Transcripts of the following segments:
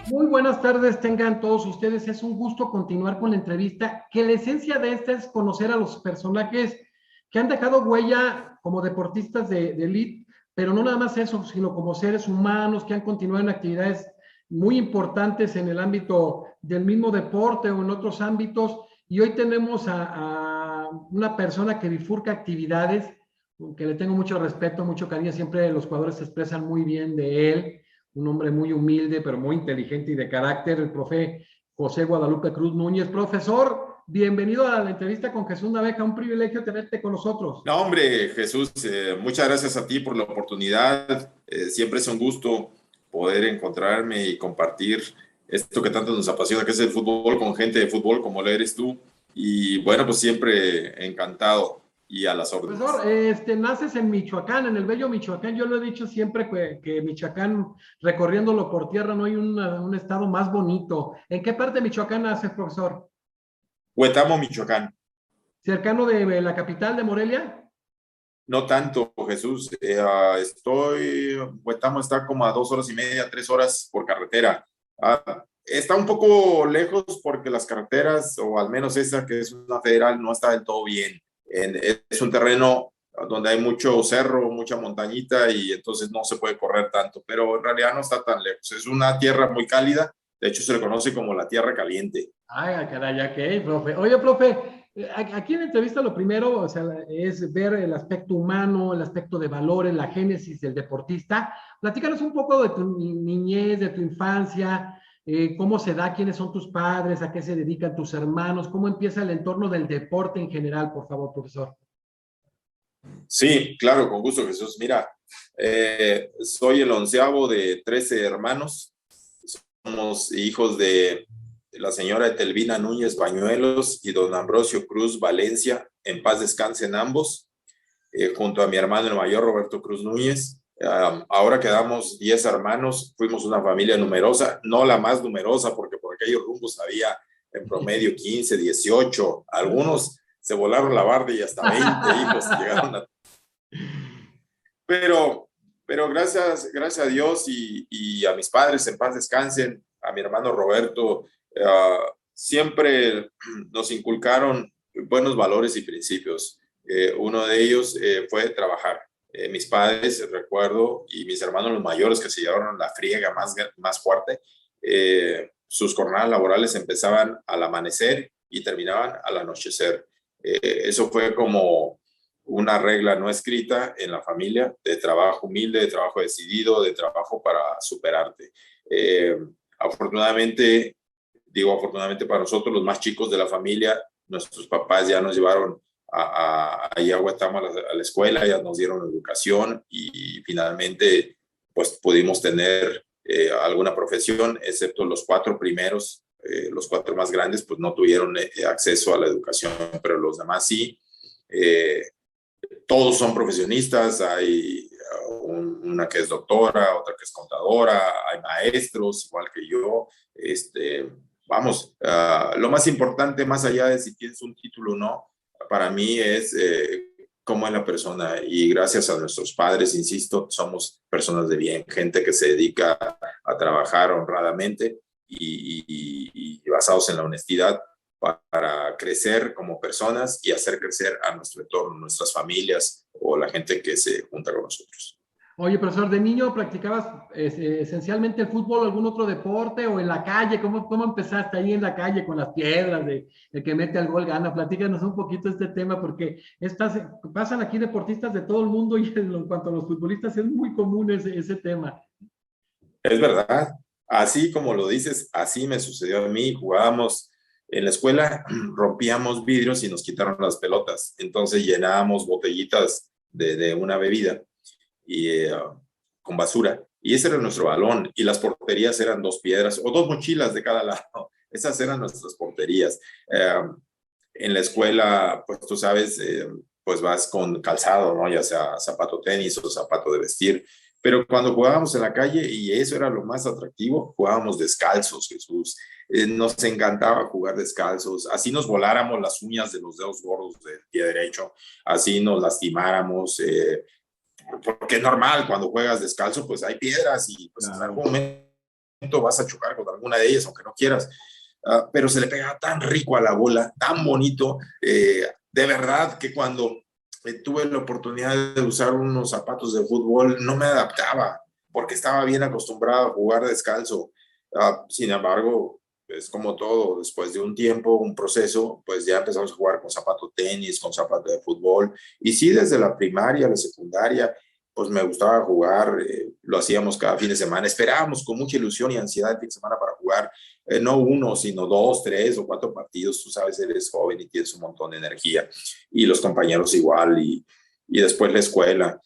Muy buenas tardes, tengan todos ustedes. Es un gusto continuar con la entrevista, que la esencia de esta es conocer a los personajes que han dejado huella como deportistas de elite, pero no nada más eso, sino como seres humanos que han continuado en actividades muy importantes en el ámbito del mismo deporte o en otros ámbitos. Y hoy tenemos a una persona que bifurca actividades, que le tengo mucho respeto, mucho cariño. Siempre los jugadores se expresan muy bien de él, un hombre muy humilde, pero muy inteligente y de carácter, el profe José Guadalupe Cruz Núñez. Profesor, bienvenido a la entrevista con Jesús Naveja, un privilegio tenerte con nosotros. No, hombre, Jesús, muchas gracias a ti por la oportunidad. Siempre es un gusto poder encontrarme y compartir esto que tanto nos apasiona, que es el fútbol, con gente de fútbol como lo eres tú. Y bueno, pues siempre encantado y a las órdenes. Profesor, naces en Michoacán, en el bello Michoacán. Yo lo he dicho siempre que Michoacán, recorriéndolo por tierra, no hay un estado más bonito. ¿En qué parte de Michoacán naces, profesor? Huetamo, Michoacán. ¿Cercano de la capital de Morelia? No tanto, Jesús. Huetamo está como a 2 horas y media, 3 horas por carretera. Está un poco lejos porque las carreteras, o al menos esa que es una federal, no está del todo bien. Es un terreno donde hay mucho cerro, mucha montañita, y entonces no se puede correr tanto, pero en realidad no está tan lejos. Es una tierra muy cálida, de hecho se le conoce como la tierra caliente. Ay, caray, ok, profe. Oye, profe, aquí en la entrevista lo primero, o sea, es ver el aspecto humano, el aspecto de valores, la génesis del deportista. Platícanos un poco de tu niñez, de tu infancia, cómo se da, quiénes son tus padres, a qué se dedican tus hermanos, cómo empieza el entorno del deporte en general, por favor, profesor. Sí, claro, con gusto, Jesús. Mira, soy el 11º de 13 hermanos. Somos hijos de la señora Etelvina Núñez Bañuelos y don Ambrosio Cruz Valencia, en paz descansen ambos, junto a mi hermano el mayor Roberto Cruz Núñez. Ahora quedamos 10 hermanos, fuimos una familia numerosa, no la más numerosa, porque por aquellos rumbos había en promedio 15, 18, algunos se volaron la barda y hasta 20 hijos llegaron a... Pero gracias a Dios y a mis padres, en paz descansen, a mi hermano Roberto, siempre nos inculcaron buenos valores y principios. Uno de ellos fue trabajar. Mis padres, recuerdo, y mis hermanos los mayores, que se llevaron la friega más fuerte, sus jornadas laborales empezaban al amanecer y terminaban al anochecer. Eso fue como una regla no escrita en la familia, de trabajo humilde, de trabajo decidido, de trabajo para superarte. Afortunadamente, digo afortunadamente para nosotros, los más chicos de la familia, nuestros papás ya nos llevaron a Huetamo a la escuela, ya nos dieron educación y finalmente pues pudimos tener alguna profesión, excepto los 4 primeros, los 4 más grandes pues no tuvieron acceso a la educación, pero los demás sí. Todos son profesionistas, hay una que es doctora, otra que es contadora, hay maestros igual que yo. Vamos, lo más importante, más allá de si tienes un título o no, para mí es cómo es la persona, y gracias a nuestros padres, insisto, somos personas de bien, gente que se dedica a trabajar honradamente y basados en la honestidad, para crecer como personas y hacer crecer a nuestro entorno, nuestras familias o la gente que se junta con nosotros. Oye, profesor, ¿de niño practicabas esencialmente el fútbol, algún otro deporte o en la calle? ¿Cómo empezaste ahí en la calle con las piedras, de el que mete al gol gana? Platícanos un poquito este tema, porque pasan aquí deportistas de todo el mundo y en cuanto a los futbolistas es muy común ese tema. Es verdad, así como lo dices, así me sucedió a mí. Jugábamos en la escuela, rompíamos vidrios y nos quitaron las pelotas, entonces llenábamos botellitas de una bebida y con basura, y ese era nuestro balón, y las porterías eran 2 piedras o 2 mochilas de cada lado. Esas eran nuestras porterías. En la escuela, pues tú sabes, pues vas con calzado, ¿no? Ya sea zapato tenis o zapato de vestir, pero cuando jugábamos en la calle, y eso era lo más atractivo, jugábamos descalzos, Jesús. Nos encantaba jugar descalzos, así nos voláramos las uñas de los dedos gordos del pie derecho, así nos lastimáramos, porque es normal, cuando juegas descalzo, pues hay piedras y pues en Claro. algún momento vas a chocar con alguna de ellas, aunque no quieras. Pero se le pegaba tan rico a la bola, tan bonito, de verdad que cuando tuve la oportunidad de usar unos zapatos de fútbol, no me adaptaba, porque estaba bien acostumbrado a jugar descalzo. Sin embargo, es como todo, después de un tiempo, un proceso, pues ya empezamos a jugar con zapato tenis, con zapato de fútbol, y sí, desde la primaria, la secundaria, pues me gustaba jugar, lo hacíamos cada fin de semana, esperábamos con mucha ilusión y ansiedad el fin de semana para jugar, no uno, sino dos, tres o cuatro partidos, tú sabes, eres joven y tienes un montón de energía, y los compañeros igual, y después la escuela.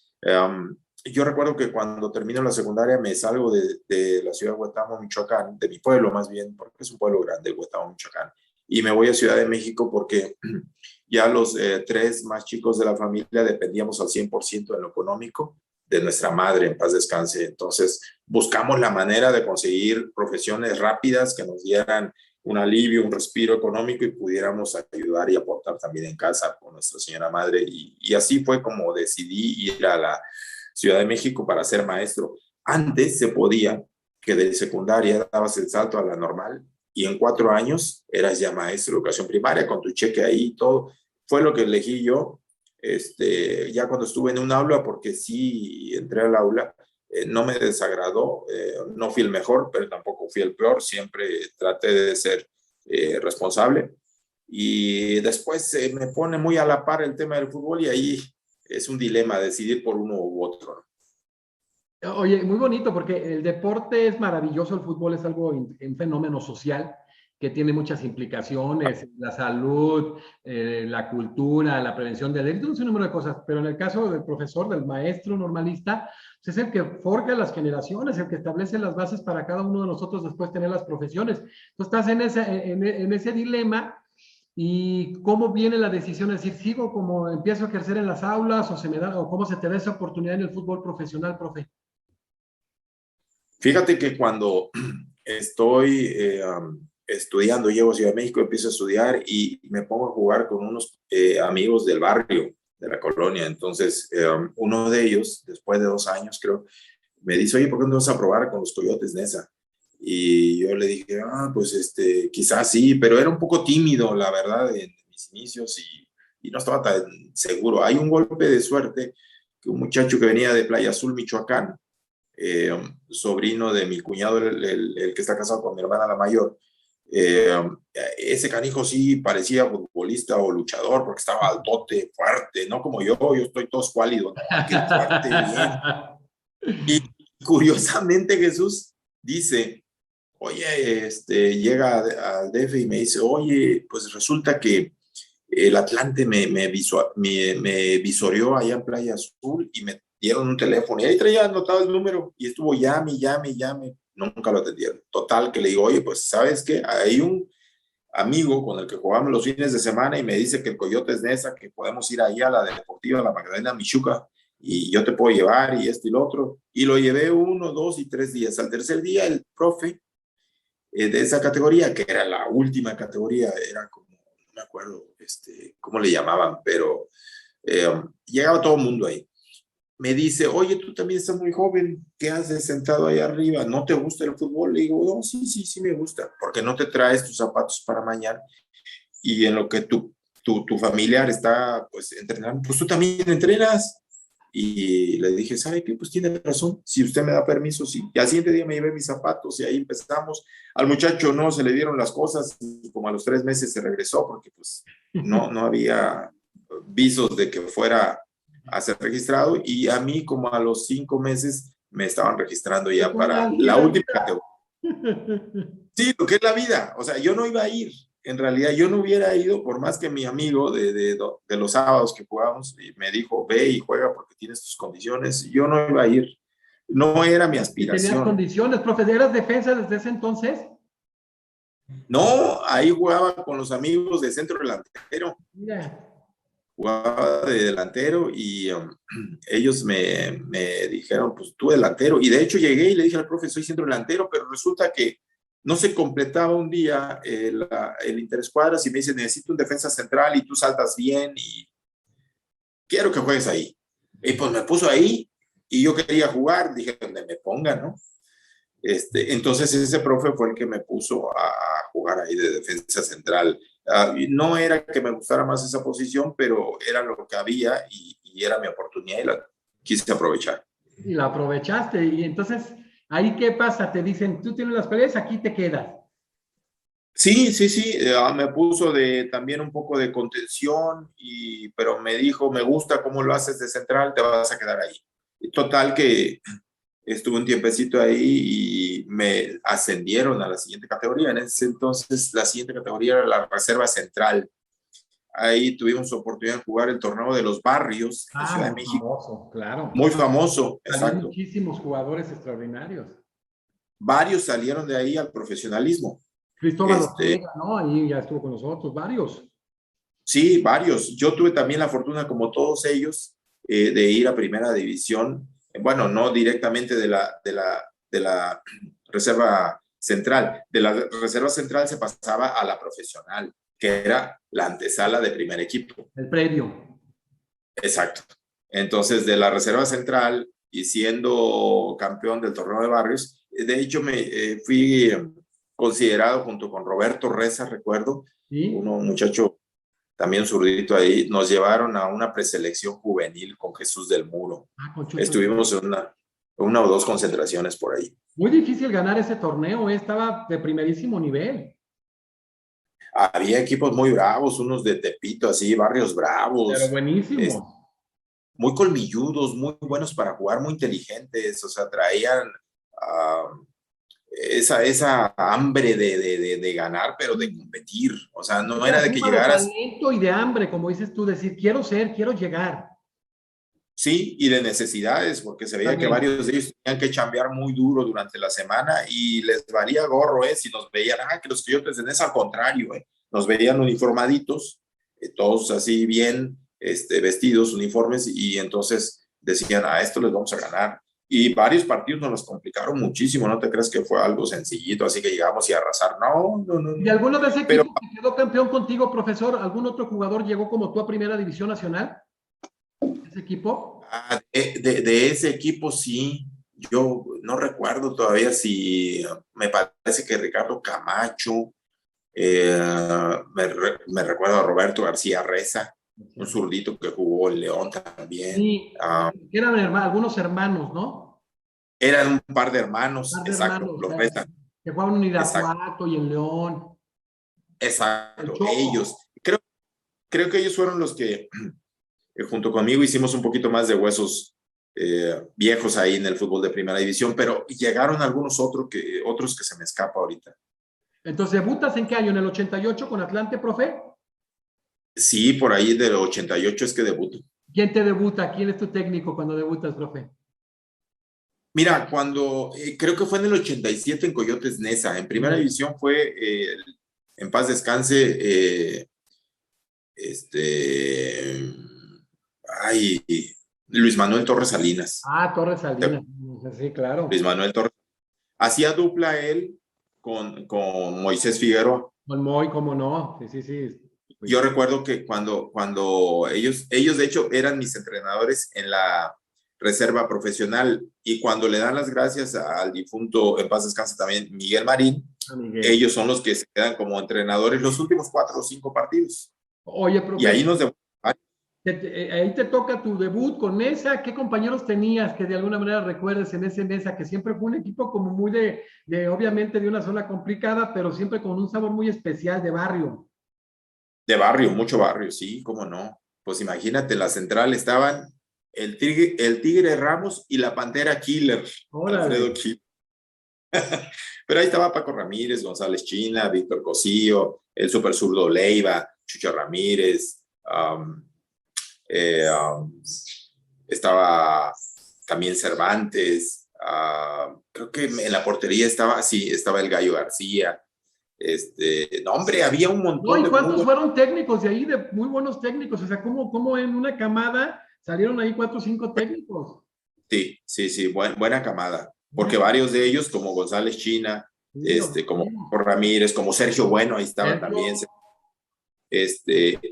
Yo recuerdo que cuando termino la secundaria me salgo de la ciudad de Huetamo, Michoacán, de mi pueblo más bien, porque es un pueblo grande, Huetamo, Michoacán, y me voy a Ciudad de México porque ya los tres más chicos de la familia dependíamos al 100% en lo económico de nuestra madre, en paz descanse. Entonces buscamos la manera de conseguir profesiones rápidas que nos dieran un alivio, un respiro económico y pudiéramos ayudar y aportar también en casa con nuestra señora madre. Y así fue como decidí ir a la Ciudad de México para ser maestro. Antes se podía que de secundaria dabas el salto a la normal y en 4 años eras ya maestro de educación primaria con tu cheque ahí y todo. Fue lo que elegí yo, ya cuando estuve en un aula, porque sí entré al aula, no me desagradó, no fui el mejor, pero tampoco fui el peor, siempre traté de ser responsable. Y después me pone muy a la par el tema del fútbol y ahí es un dilema decidir por uno u otro. Oye, muy bonito porque el deporte es maravilloso, el fútbol es algo, un fenómeno social que tiene muchas implicaciones, la salud, la cultura, la prevención de delitos, un número de cosas, pero en el caso del profesor, del maestro normalista, pues es el que forja las generaciones, el que establece las bases para cada uno de nosotros después tener las profesiones. Tú estás en ese dilema. ¿Y cómo viene la decisión? Es decir, ¿sigo como empiezo a ejercer en las aulas o se me da, o cómo se te da esa oportunidad en el fútbol profesional, profe? Fíjate que cuando estoy estudiando, llego a Ciudad de México, empiezo a estudiar y me pongo a jugar con unos amigos del barrio, de la colonia. Entonces, uno de ellos, después de 2 años, creo, me dice, oye, ¿por qué no vas a probar con los Coyotes Nesa? Y yo le dije, pues quizás sí, pero era un poco tímido, la verdad, en mis inicios y no estaba tan seguro. Hay un golpe de suerte que un muchacho que venía de Playa Azul, Michoacán, eh, sobrino de mi cuñado, el que está casado con mi hermana la mayor. Eh, Ese canijo sí parecía futbolista o luchador porque estaba altote, fuerte, no como yo estoy todo escuálido, no, aquel fuerte, bien. Y curiosamente Jesús dice, oye, llega al DF y me dice, oye, pues resulta que el Atlante me visoreó allá en Playa Azul y me dieron un teléfono y ahí traía anotado el número y estuvo llame, nunca lo atendieron. Total, que le digo, oye, pues sabes qué, hay un amigo con el que jugamos los fines de semana y me dice que el Coyote es Nesa, que podemos ir ahí a la Deportiva, a la Magdalena Michuca y yo te puedo llevar y esto y lo otro. Y lo llevé 1, 2 y 3 días. Al tercer día el profe de esa categoría, que era la última categoría, era como, no me acuerdo cómo le llamaban, pero llegaba todo el mundo ahí. Me dice, oye, tú también estás muy joven, ¿qué haces sentado ahí arriba? ¿No te gusta el fútbol? Le digo, no, sí me gusta, porque no te traes tus zapatos para mañana y en lo que tu familiar está pues entrenando, pues tú también entrenas. Y le dije, ¿sabe qué? Pues tiene razón, si usted me da permiso, sí. Y al siguiente día me llevé mis zapatos y ahí empezamos. Al muchacho no se le dieron las cosas y como a los 3 meses se regresó porque pues no había visos de que fuera a ser registrado y a mí como a los 5 meses me estaban registrando ya para la última categoría. Sí, lo que es la vida. O sea, yo no iba a ir. En realidad, yo no hubiera ido, por más que mi amigo de los sábados que jugábamos me dijo, ve y juega porque tienes tus condiciones. Yo no iba a ir. No era mi ¿Y tenías aspiración. condiciones, profe? ¿Eras defensa desde ese entonces? No, ahí jugaba con los amigos de centro delantero. Mira. Jugaba de delantero y ellos me dijeron, pues tú delantero. Y de hecho llegué y le dije al profe, soy centro delantero, pero resulta que no se completaba un día el interescuadras y me dice, necesito un defensa central y tú saltas bien y quiero que juegues ahí. Y pues me puso ahí y yo quería jugar, dije, donde me pongan, ¿no? Entonces ese profe fue el que me puso a jugar ahí de defensa central. Y no era que me gustara más esa posición, pero era lo que había y era mi oportunidad y la quise aprovechar. Y la aprovechaste. Y entonces, ¿ahí qué pasa? Te dicen, tú tienes las peleas, aquí te quedas. Sí, sí, sí, me puso también un poco de contención, pero me dijo, me gusta cómo lo haces de central, te vas a quedar ahí. Y total que estuve un tiempecito ahí y me ascendieron a la siguiente categoría. En ese entonces, la siguiente categoría era la reserva central. Ahí tuvimos oportunidad de jugar el torneo de los barrios en Ciudad de Muy México. famoso, claro. Muy famoso, Salieron exacto. muchísimos jugadores extraordinarios. Varios salieron de ahí al profesionalismo. Cristóbal Ortega, ¿no? Ahí ya estuvo con nosotros, varios. Sí, varios. Yo tuve también la fortuna, como todos ellos, de ir a primera división. Bueno, no directamente de la reserva central. De la reserva central se pasaba a la profesional, que era la antesala de primer equipo. El previo. Exacto. Entonces, de la reserva central y siendo campeón del torneo de barrios, de hecho me fui considerado junto con Roberto Reza, recuerdo, ¿Sí? un muchacho también zurdito ahí, nos llevaron a una preselección juvenil con Jesús del Muro. Con Chucho. Estuvimos en una o dos concentraciones por ahí. Muy difícil ganar ese torneo, estaba de primerísimo nivel. Había equipos muy bravos, unos de Tepito, así, barrios bravos. Pero buenísimo. Muy colmilludos, muy buenos para jugar, muy inteligentes, o sea, traían esa hambre de ganar, pero de competir. O sea, no era de que De llegaras. talento y de hambre, como dices tú, decir, quiero llegar. Sí, y de necesidades, porque se veía que También. varios de ellos tenían que chambear muy duro durante la semana y les valía gorro, si nos veían, que los coyotes en ese al contrario, nos veían uniformaditos, todos así bien vestidos, uniformes, y entonces decían, a esto les vamos a ganar. Y varios partidos nos los complicaron muchísimo, no te creas que fue algo sencillito, así que llegamos y arrasar, no, no, no, ¿Y no. alguno de ese Pero equipo que quedó campeón contigo, profesor, algún otro jugador llegó como tú a Primera División Nacional? ¿Ese equipo? de ese equipo sí, yo no recuerdo todavía si me parece que Ricardo Camacho, me recuerdo a Roberto García Reza, un zurdito que jugó en León también. Sí, eran algunos hermanos, ¿no? Eran un par de hermanos, Un par de exacto, hermanos los Reza, que jugaban en exacto, Irapuato y en León. El exacto, ellos. Choco. Creo que ellos fueron los que junto conmigo hicimos un poquito más de huesos viejos ahí en el fútbol de primera división, pero llegaron algunos otros que se me escapa ahorita. Entonces, ¿debutas en qué año? ¿En el 88 con Atlante, profe? Sí, por ahí del 88 es que debuto. ¿Quién te debuta? ¿Quién es tu técnico cuando debutas, profe? Mira, creo que fue en el 87 en Coyotes Neza, en primera división fue, en paz descanse, ay, Luis Manuel Torres Salinas. Torres Salinas, sí, claro. Luis Manuel Torres. Hacía dupla él con Moisés Figueroa. Con Moy, cómo no. Sí, sí, sí. Yo recuerdo que cuando ellos de hecho eran mis entrenadores en la reserva profesional y cuando le dan las gracias al difunto, en paz descanse también, Miguel Marín, ellos son los que se quedan como entrenadores los últimos 4 o 5 partidos. Oye, profe, y ahí ahí te toca tu debut con Nesa. ¿Qué compañeros tenías que de alguna manera recuerdes en ese Nesa, que siempre fue un equipo como muy obviamente de una zona complicada, pero siempre con un sabor muy especial de barrio? De barrio, mucho barrio, sí, cómo no. Pues imagínate, la central estaban el tigre Ramos y la Pantera Killer, Alfredo Killer. Pero ahí estaba Paco Ramírez, González China, Víctor Cosío, el super zurdo Leiva, Chucho Ramírez, estaba también Cervantes, creo que en la portería estaba el Gallo García. No, hombre, había un montón ¿Y cuántos fueron técnicos de ahí, de muy buenos técnicos? O sea, ¿cómo en una camada salieron ahí 4 o 5 técnicos? Sí, buena camada, porque varios de ellos, como González China, como Ramírez, como Sergio Bueno, ahí estaban también,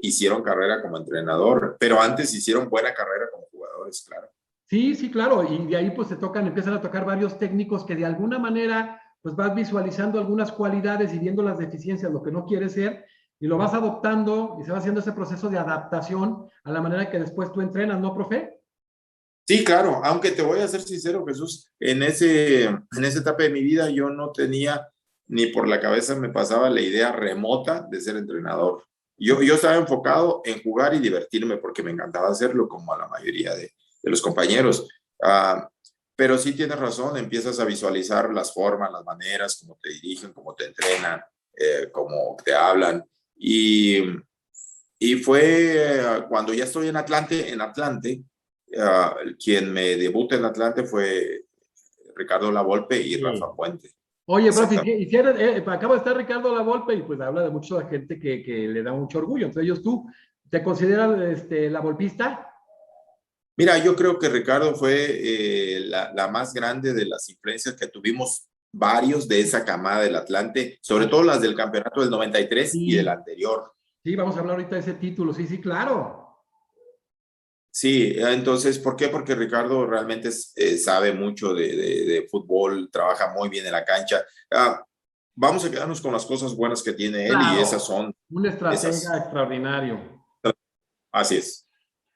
hicieron carrera como entrenador, pero antes hicieron buena carrera como jugadores, claro. Sí, sí, claro, y de ahí pues empiezan a tocar varios técnicos que de alguna manera pues vas visualizando algunas cualidades y viendo las deficiencias, lo que no quiere ser, y lo vas adoptando y se va haciendo ese proceso de adaptación a la manera que después tú entrenas, ¿no, profe? Sí, claro, aunque te voy a ser sincero, Jesús, en esa etapa de mi vida yo no tenía ni por la cabeza me pasaba la idea remota de ser entrenador. Yo estaba enfocado en jugar y divertirme porque me encantaba hacerlo como a la mayoría de los compañeros. Ah, pero sí tienes razón, empiezas a visualizar las formas, las maneras, cómo te dirigen, cómo te entrenan, cómo te hablan. Y fue cuando ya estoy en Atlante, quien me debuta en Atlante fue Ricardo Lavolpe y Rafa Sí. Puente. Oye, profe, Exactamente. acaba de estar Ricardo Lavolpe y pues habla de mucha gente que le da mucho orgullo. Entre ellos tú, ¿te consideras la volpista? Mira, yo creo que Ricardo fue la más grande de las influencias que tuvimos varios de esa camada del Atlante, sobre todo las del campeonato del 93 y del Sí, anterior. sí, vamos a hablar ahorita de ese título. Sí, sí, claro. Sí, entonces, ¿por qué? Porque Ricardo realmente sabe mucho de fútbol, trabaja muy bien en la cancha. Vamos a quedarnos con las cosas buenas que tiene él y esas Claro. son Un estratega esas. extraordinario. Así es.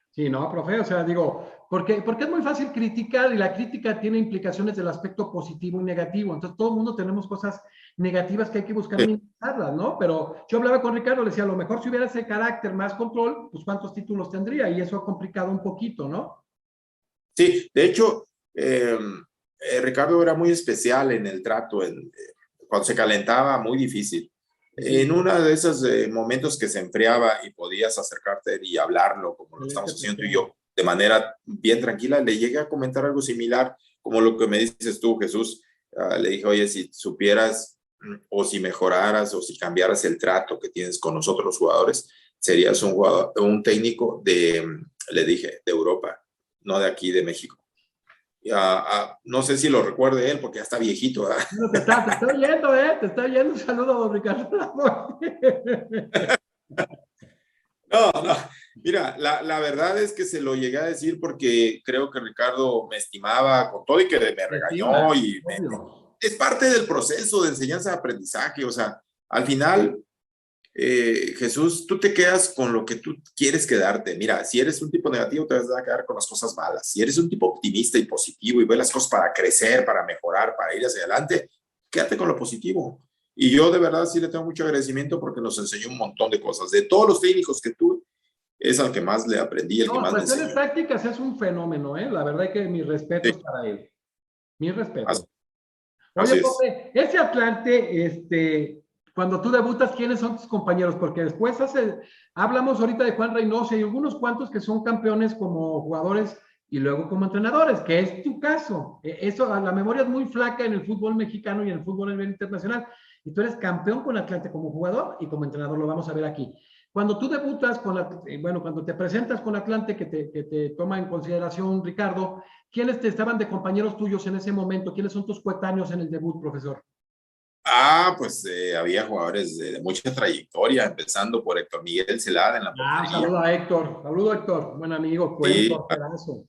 Sí, ¿no, profe? O sea, digo, porque es muy fácil criticar y la crítica tiene implicaciones del aspecto positivo y negativo. Entonces, todo el mundo tenemos cosas negativas que hay que buscar Sí, minimizarlas, ¿no? Pero yo hablaba con Ricardo, le decía, a lo mejor si hubiera ese carácter más control, pues cuántos títulos tendría y eso ha complicado un poquito, ¿no? sí, de hecho, Ricardo era muy especial en el trato, cuando se calentaba, muy difícil. Sí, sí, En uno de esos momentos que se enfriaba y podías acercarte y hablarlo, como lo excelente estamos haciendo tú y persona. yo, de manera bien tranquila, le llegué a comentar algo similar, como lo que me dices tú, Jesús. Le dije, oye, si supieras o si mejoraras o si cambiaras el trato que tienes con nosotros los jugadores, serías un jugador, un técnico le dije, de Europa, no de aquí, de México. No sé si lo recuerde él, porque ya está viejito. Bueno, te está oyendo, ¿eh? Te está oyendo. Un saludo, don Ricardo. No, no. Mira, la verdad es que se lo llegué a decir porque creo que Ricardo me estimaba con todo y que me Te regañó estima, y obvio. es parte del proceso de enseñanza-aprendizaje. O sea, al final, Jesús, tú te quedas con lo que tú quieres quedarte. Mira, si eres un tipo negativo, te vas a quedar con las cosas malas. Si eres un tipo optimista y positivo y ves las cosas para crecer, para mejorar, para ir hacia adelante, quédate con lo positivo. Y yo de verdad sí le tengo mucho agradecimiento porque nos enseñó un montón de cosas. De todos los técnicos que tuve, es al que más le aprendí, el que No, en más me cuestiones enseñó. tácticas es un fenómeno, ¿eh? La verdad que mis Sí, respetos para él. Mis así, respetos. Oye, así es. profe, ese Atlante, cuando tú debutas, ¿quiénes son tus compañeros? Porque después hablamos ahorita de Juan Reynoso y hay algunos cuantos que son campeones como jugadores y luego como entrenadores, que es tu caso. Eso, la memoria es muy flaca en el fútbol mexicano y en el fútbol a nivel internacional. Y tú eres campeón con Atlante como jugador y como entrenador, lo vamos a ver aquí. Cuando tú debutas bueno, cuando te presentas con Atlante, que te toma en consideración Ricardo, ¿quiénes te estaban de compañeros tuyos en ese momento? ¿Quiénes son tus coetáneos en el debut, profesor? Pues había jugadores de mucha trayectoria, empezando por Héctor Miguel Celada en la Ah, un portería. saludo a Héctor. Saludo, Héctor. Buen amigo, buen Sí, porterazo.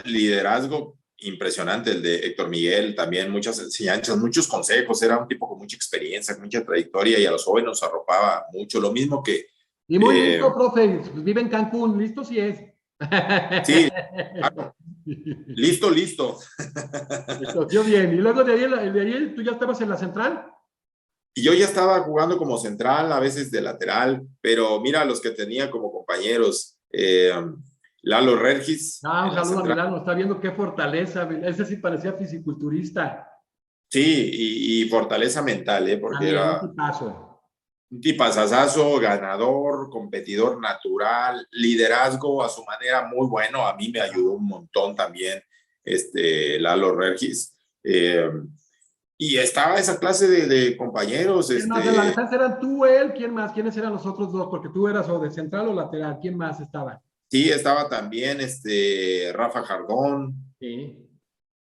liderazgo impresionante el de Héctor Miguel, también muchas enseñanzas, muchos consejos, era un tipo con mucha experiencia, con mucha trayectoria y a los jóvenes nos arropaba mucho, lo mismo que, Y muy eh, listo, profe. Pues vive en Cancún. Listo sí es. sí, claro, listo, listo. Me cogió bien. Y luego de ahí, tú ya estabas en la central. Y yo ya estaba jugando como central, a veces de lateral, pero mira los que tenía como compañeros, Lalo Regis Ah, un en la saludo a central. Milano. Está viendo qué fortaleza. Ese sí parecía fisiculturista. Sí, y fortaleza mental, porque También, un era tipazo. un tipazazazo, ganador, competidor natural, liderazgo a su manera muy bueno. A mí me ayudó un montón también Lalo Regis. Y estaba esa clase de compañeros, ¿Quién más en la defensa eran tú, él? ¿Quién más? ¿Quiénes eran los otros dos? Porque tú eras o de central o lateral. ¿Quién más estaba? sí, estaba también Rafa Jardón, Sí.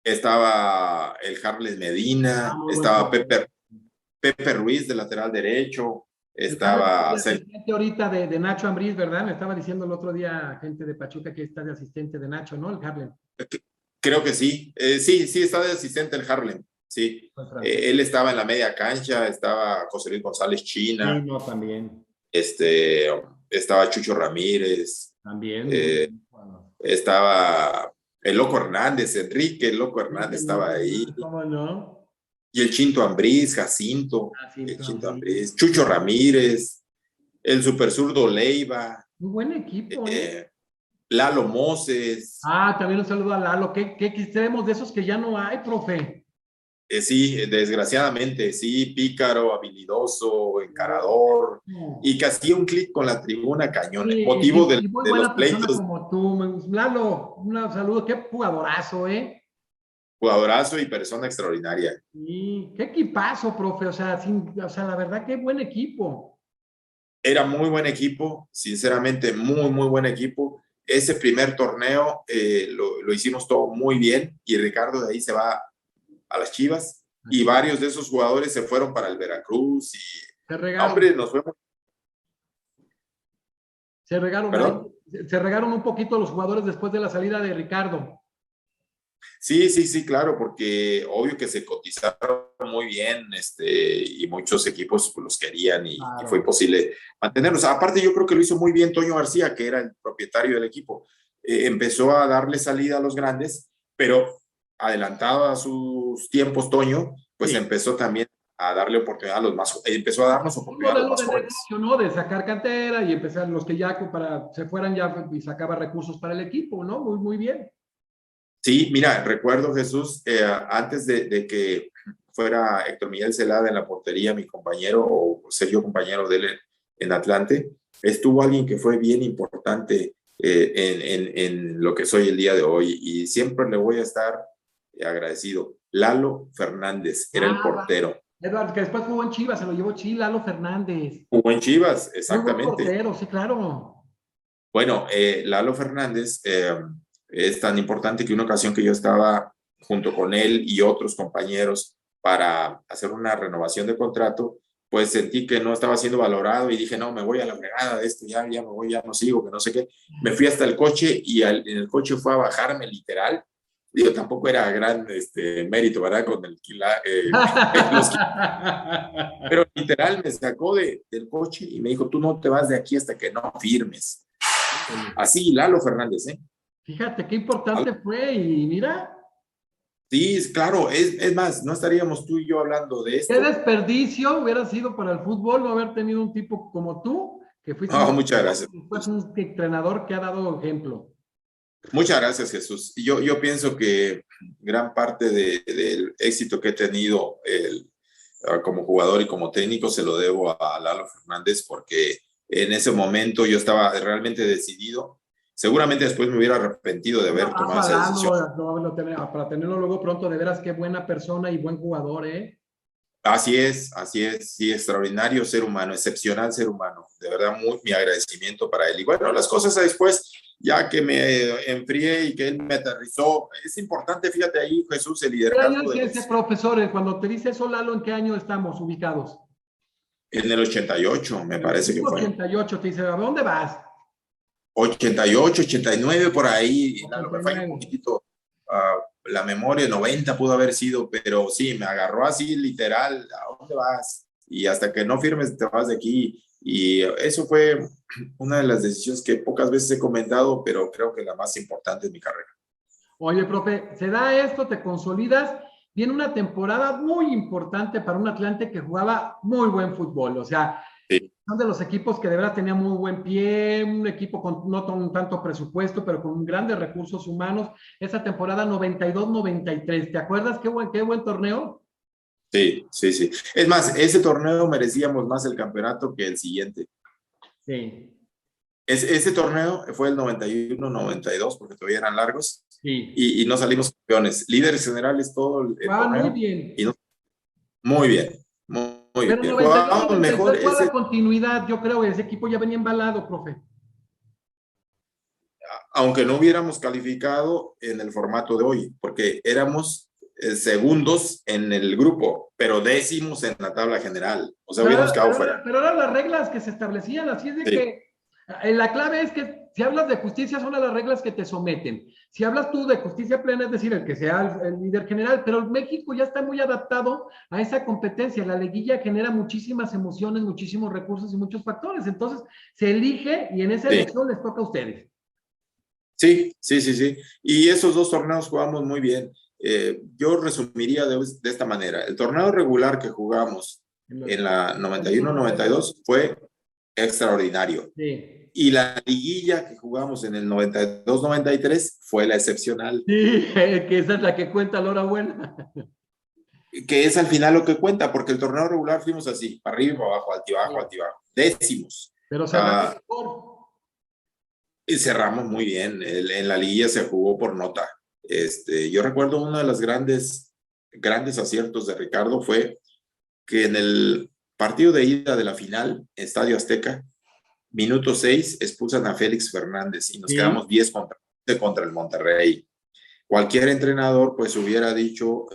estaba el Harles Ah, Medina, muy buen estaba jugador. Pepe Ruiz de lateral derecho. estaba De asistente ahorita de Nacho Ambriz, ¿verdad? Me estaba diciendo el otro día gente de Pachuca que está de asistente de Nacho, ¿no? El Harlem. Creo que sí. Sí, está de asistente el Harlem. Sí. El francés. Él estaba en la media cancha, estaba José Luis González Sí, China, no, también. este, estaba Chucho Ramírez, También, muy eh, bueno. estaba el Loco Hernández, Enrique, el Loco Sí, Hernández que estaba no, ahí, ¿cómo no? y el Chinto Ambriz, Jacinto, Así, el Chinto también. Ambriz, Chucho Ramírez, el Super Zurdo Leiva, Muy buen equipo, ¿eh? eh, Lalo Moses. Ah, también un saludo a Lalo. ¿Qué extremos de esos que ya no hay, profe? Sí, desgraciadamente, sí, pícaro, habilidoso, No. encarador, y que hacía un clic con la tribuna cañón, Sí, motivo y muy de los buena persona pleitos, como tú. Lalo, un saludo. Qué jugadorazo, ¿eh? jugadorazo y persona extraordinaria. Y qué equipazo, profe. O sea, la verdad, qué buen equipo. Era muy buen equipo, sinceramente, muy, muy buen equipo. Ese primer torneo lo hicimos todo muy bien y Ricardo de ahí se va a las Chivas y Así. varios de esos jugadores se fueron para el Veracruz y, Se regaron, hombre, nos fuimos, se regaron ahí, perdón. se regaron un poquito los jugadores después de la salida de Ricardo. Sí, claro, porque obvio que se cotizaron muy bien, y muchos equipos pues, los querían y fue Claro. imposible mantenerlos. Aparte, yo creo que lo hizo muy bien Toño García, que era el propietario del equipo. Empezó a darle salida a los grandes, pero adelantado a sus tiempos, Toño, pues Sí. empezó también a darle oportunidad a los más, empezó a darnos Un oportunidad a los modelo más de jóvenes. negocio, ¿no? De sacar cantera y empezar los que ya se fueran ya y sacaba recursos para el equipo, ¿no? Muy, muy bien. Sí, mira, recuerdo Jesús, antes de que fuera Héctor Miguel Celada en la portería, mi compañero, o ser yo compañero de él en Atlante, estuvo alguien que fue bien importante en lo que soy el día de hoy y siempre le voy a estar agradecido. Lalo Fernández era el Ah, portero. Eduardo, que después jugó en Chivas, se lo llevó Lalo Fernández. Jugó en Chivas, Muy buen exactamente. portero, sí, claro. Bueno, Lalo Fernández es tan importante que una ocasión que yo estaba junto con él y otros compañeros para hacer una renovación de contrato, pues sentí que no estaba siendo valorado y dije, no, me voy a la fregada de esto, ya me voy, ya no sigo, que no sé qué. Me fui hasta el coche y en el coche fue a bajarme literal. Digo, tampoco era gran mérito, ¿verdad? Con los, pero literal me sacó del coche y me dijo, tú no te vas de aquí hasta que no firmes. Así, Lalo Fernández, ¿eh? Fíjate qué importante fue y mira, Sí, claro, es más, no estaríamos tú y yo hablando de qué esto. desperdicio hubiera sido para el fútbol no haber tenido un tipo como tú, que fuiste un Oh, muchas gracias. después un entrenador que ha dado ejemplo. Muchas gracias, Jesús. Yo pienso que gran parte del éxito que he tenido como jugador y como técnico se lo debo a Lalo Fernández porque en ese momento yo estaba realmente decidido. Seguramente después me hubiera arrepentido de Un haber abrazo tomado a esa decisión. Lalo, para tenerlo luego pronto, de veras qué buena persona y buen jugador, ¿eh? Así es, sí, extraordinario ser humano, excepcional ser humano, de verdad, mi agradecimiento para él. Y bueno, las cosas después, ya que me enfrié y que él me aterrizó, es importante, fíjate ahí, Jesús, el ¿Qué año liderazgo es de ese los, profesor? Cuando te dice eso, Lalo, ¿en qué año estamos ubicados? en el 88, me En el parece que mismo fue. 88, te dice, ¿a dónde vas? 88, 89, por ahí, Lalo, me falla un 89. poquitito la memoria, 90 pudo haber sido, pero sí, me agarró así literal, ¿a dónde vas? Y hasta que no firmes te vas de aquí. Y eso fue una de las decisiones que pocas veces he comentado, pero creo que la más importante de mi carrera. Oye, profe, se da esto, te consolidas, viene una temporada muy importante para un Atlante que jugaba muy buen fútbol, o sea, Sí, son de los equipos que de verdad tenía muy buen pie, un equipo con no con tanto presupuesto, pero con grandes recursos humanos. Esa temporada 92-93, ¿te acuerdas qué buen torneo? sí. Es más, ese torneo merecíamos más el campeonato que el siguiente. Sí, Ese torneo fue el 91-92, porque todavía eran largos, sí. y no salimos campeones. Líderes generales todo el Jugaban muy torneo, y bien. no, muy bien, muy Pero bien. Jugábamos mejor 92-93 fue la ese, continuidad, yo creo, ese equipo ya venía embalado, profe. aunque no hubiéramos calificado en el formato de hoy, porque éramos segundos en el grupo, pero décimos en la tabla general. O sea, Pero, hubiéramos quedado fuera. pero eran las reglas que se establecían, así es de Sí. que la clave es que si hablas de justicia son las reglas que te someten. Si hablas tú de justicia plena, es decir, el que sea el líder general, pero México ya está muy adaptado a esa competencia. La liguilla genera muchísimas emociones, muchísimos recursos y muchos factores. Entonces, se elige y en esa elección les toca a ustedes. Sí. Y esos dos torneos jugamos muy bien. Yo resumiría de esta manera. El torneo regular que jugamos en la 91-92 fue extraordinario. Sí. Y la liguilla que jugamos en el 92-93 fue la excepcional. Sí, que esa es la que cuenta la hora buena. Que es al final lo que cuenta, porque el torneo regular fuimos así, para arriba y para abajo, altibajo, altibajo. Décimos. Pero cerramos mejor. Y cerramos muy bien. En la liguilla se jugó por nota. Yo recuerdo uno de los grandes aciertos de Ricardo fue que en el partido de ida de la final, Estadio Azteca, minuto 6, expulsan a Félix Fernández y nos quedamos 10 contra el Monterrey. Cualquier entrenador pues hubiera dicho,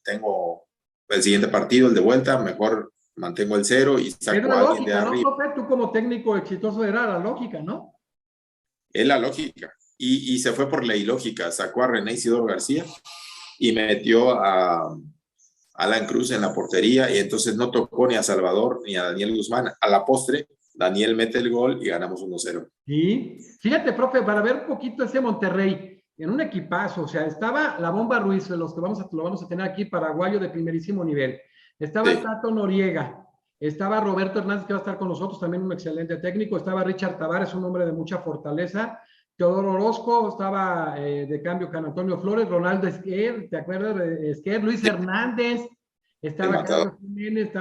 tengo el siguiente partido, el de vuelta, mejor mantengo el 0 y saco a alguien de arriba. ¿No, profe? Tú como técnico exitoso era la lógica, ¿no? Es la lógica. Y se fue por la ilógica. Sacó a René Isidoro García y metió a Alan Cruz en la portería y entonces no tocó ni a Salvador ni a Daniel Guzmán. A la postre, Daniel mete el gol y ganamos 1-0. Sí. Fíjate, profe, para ver un poquito ese Monterrey, en un equipazo, o sea, estaba la Bomba Ruiz, los que lo vamos a tener aquí, paraguayo de primerísimo nivel. Estaba el Tato Noriega, estaba Roberto Hernández, que va a estar con nosotros, también un excelente técnico, estaba Richard Tavares, un hombre de mucha fortaleza, Teodoro Orozco, estaba de cambio con Antonio Flores, Ronaldo Esquer, ¿te acuerdas de Esquer? Luis Hernández, estaba Carlos Jiménez,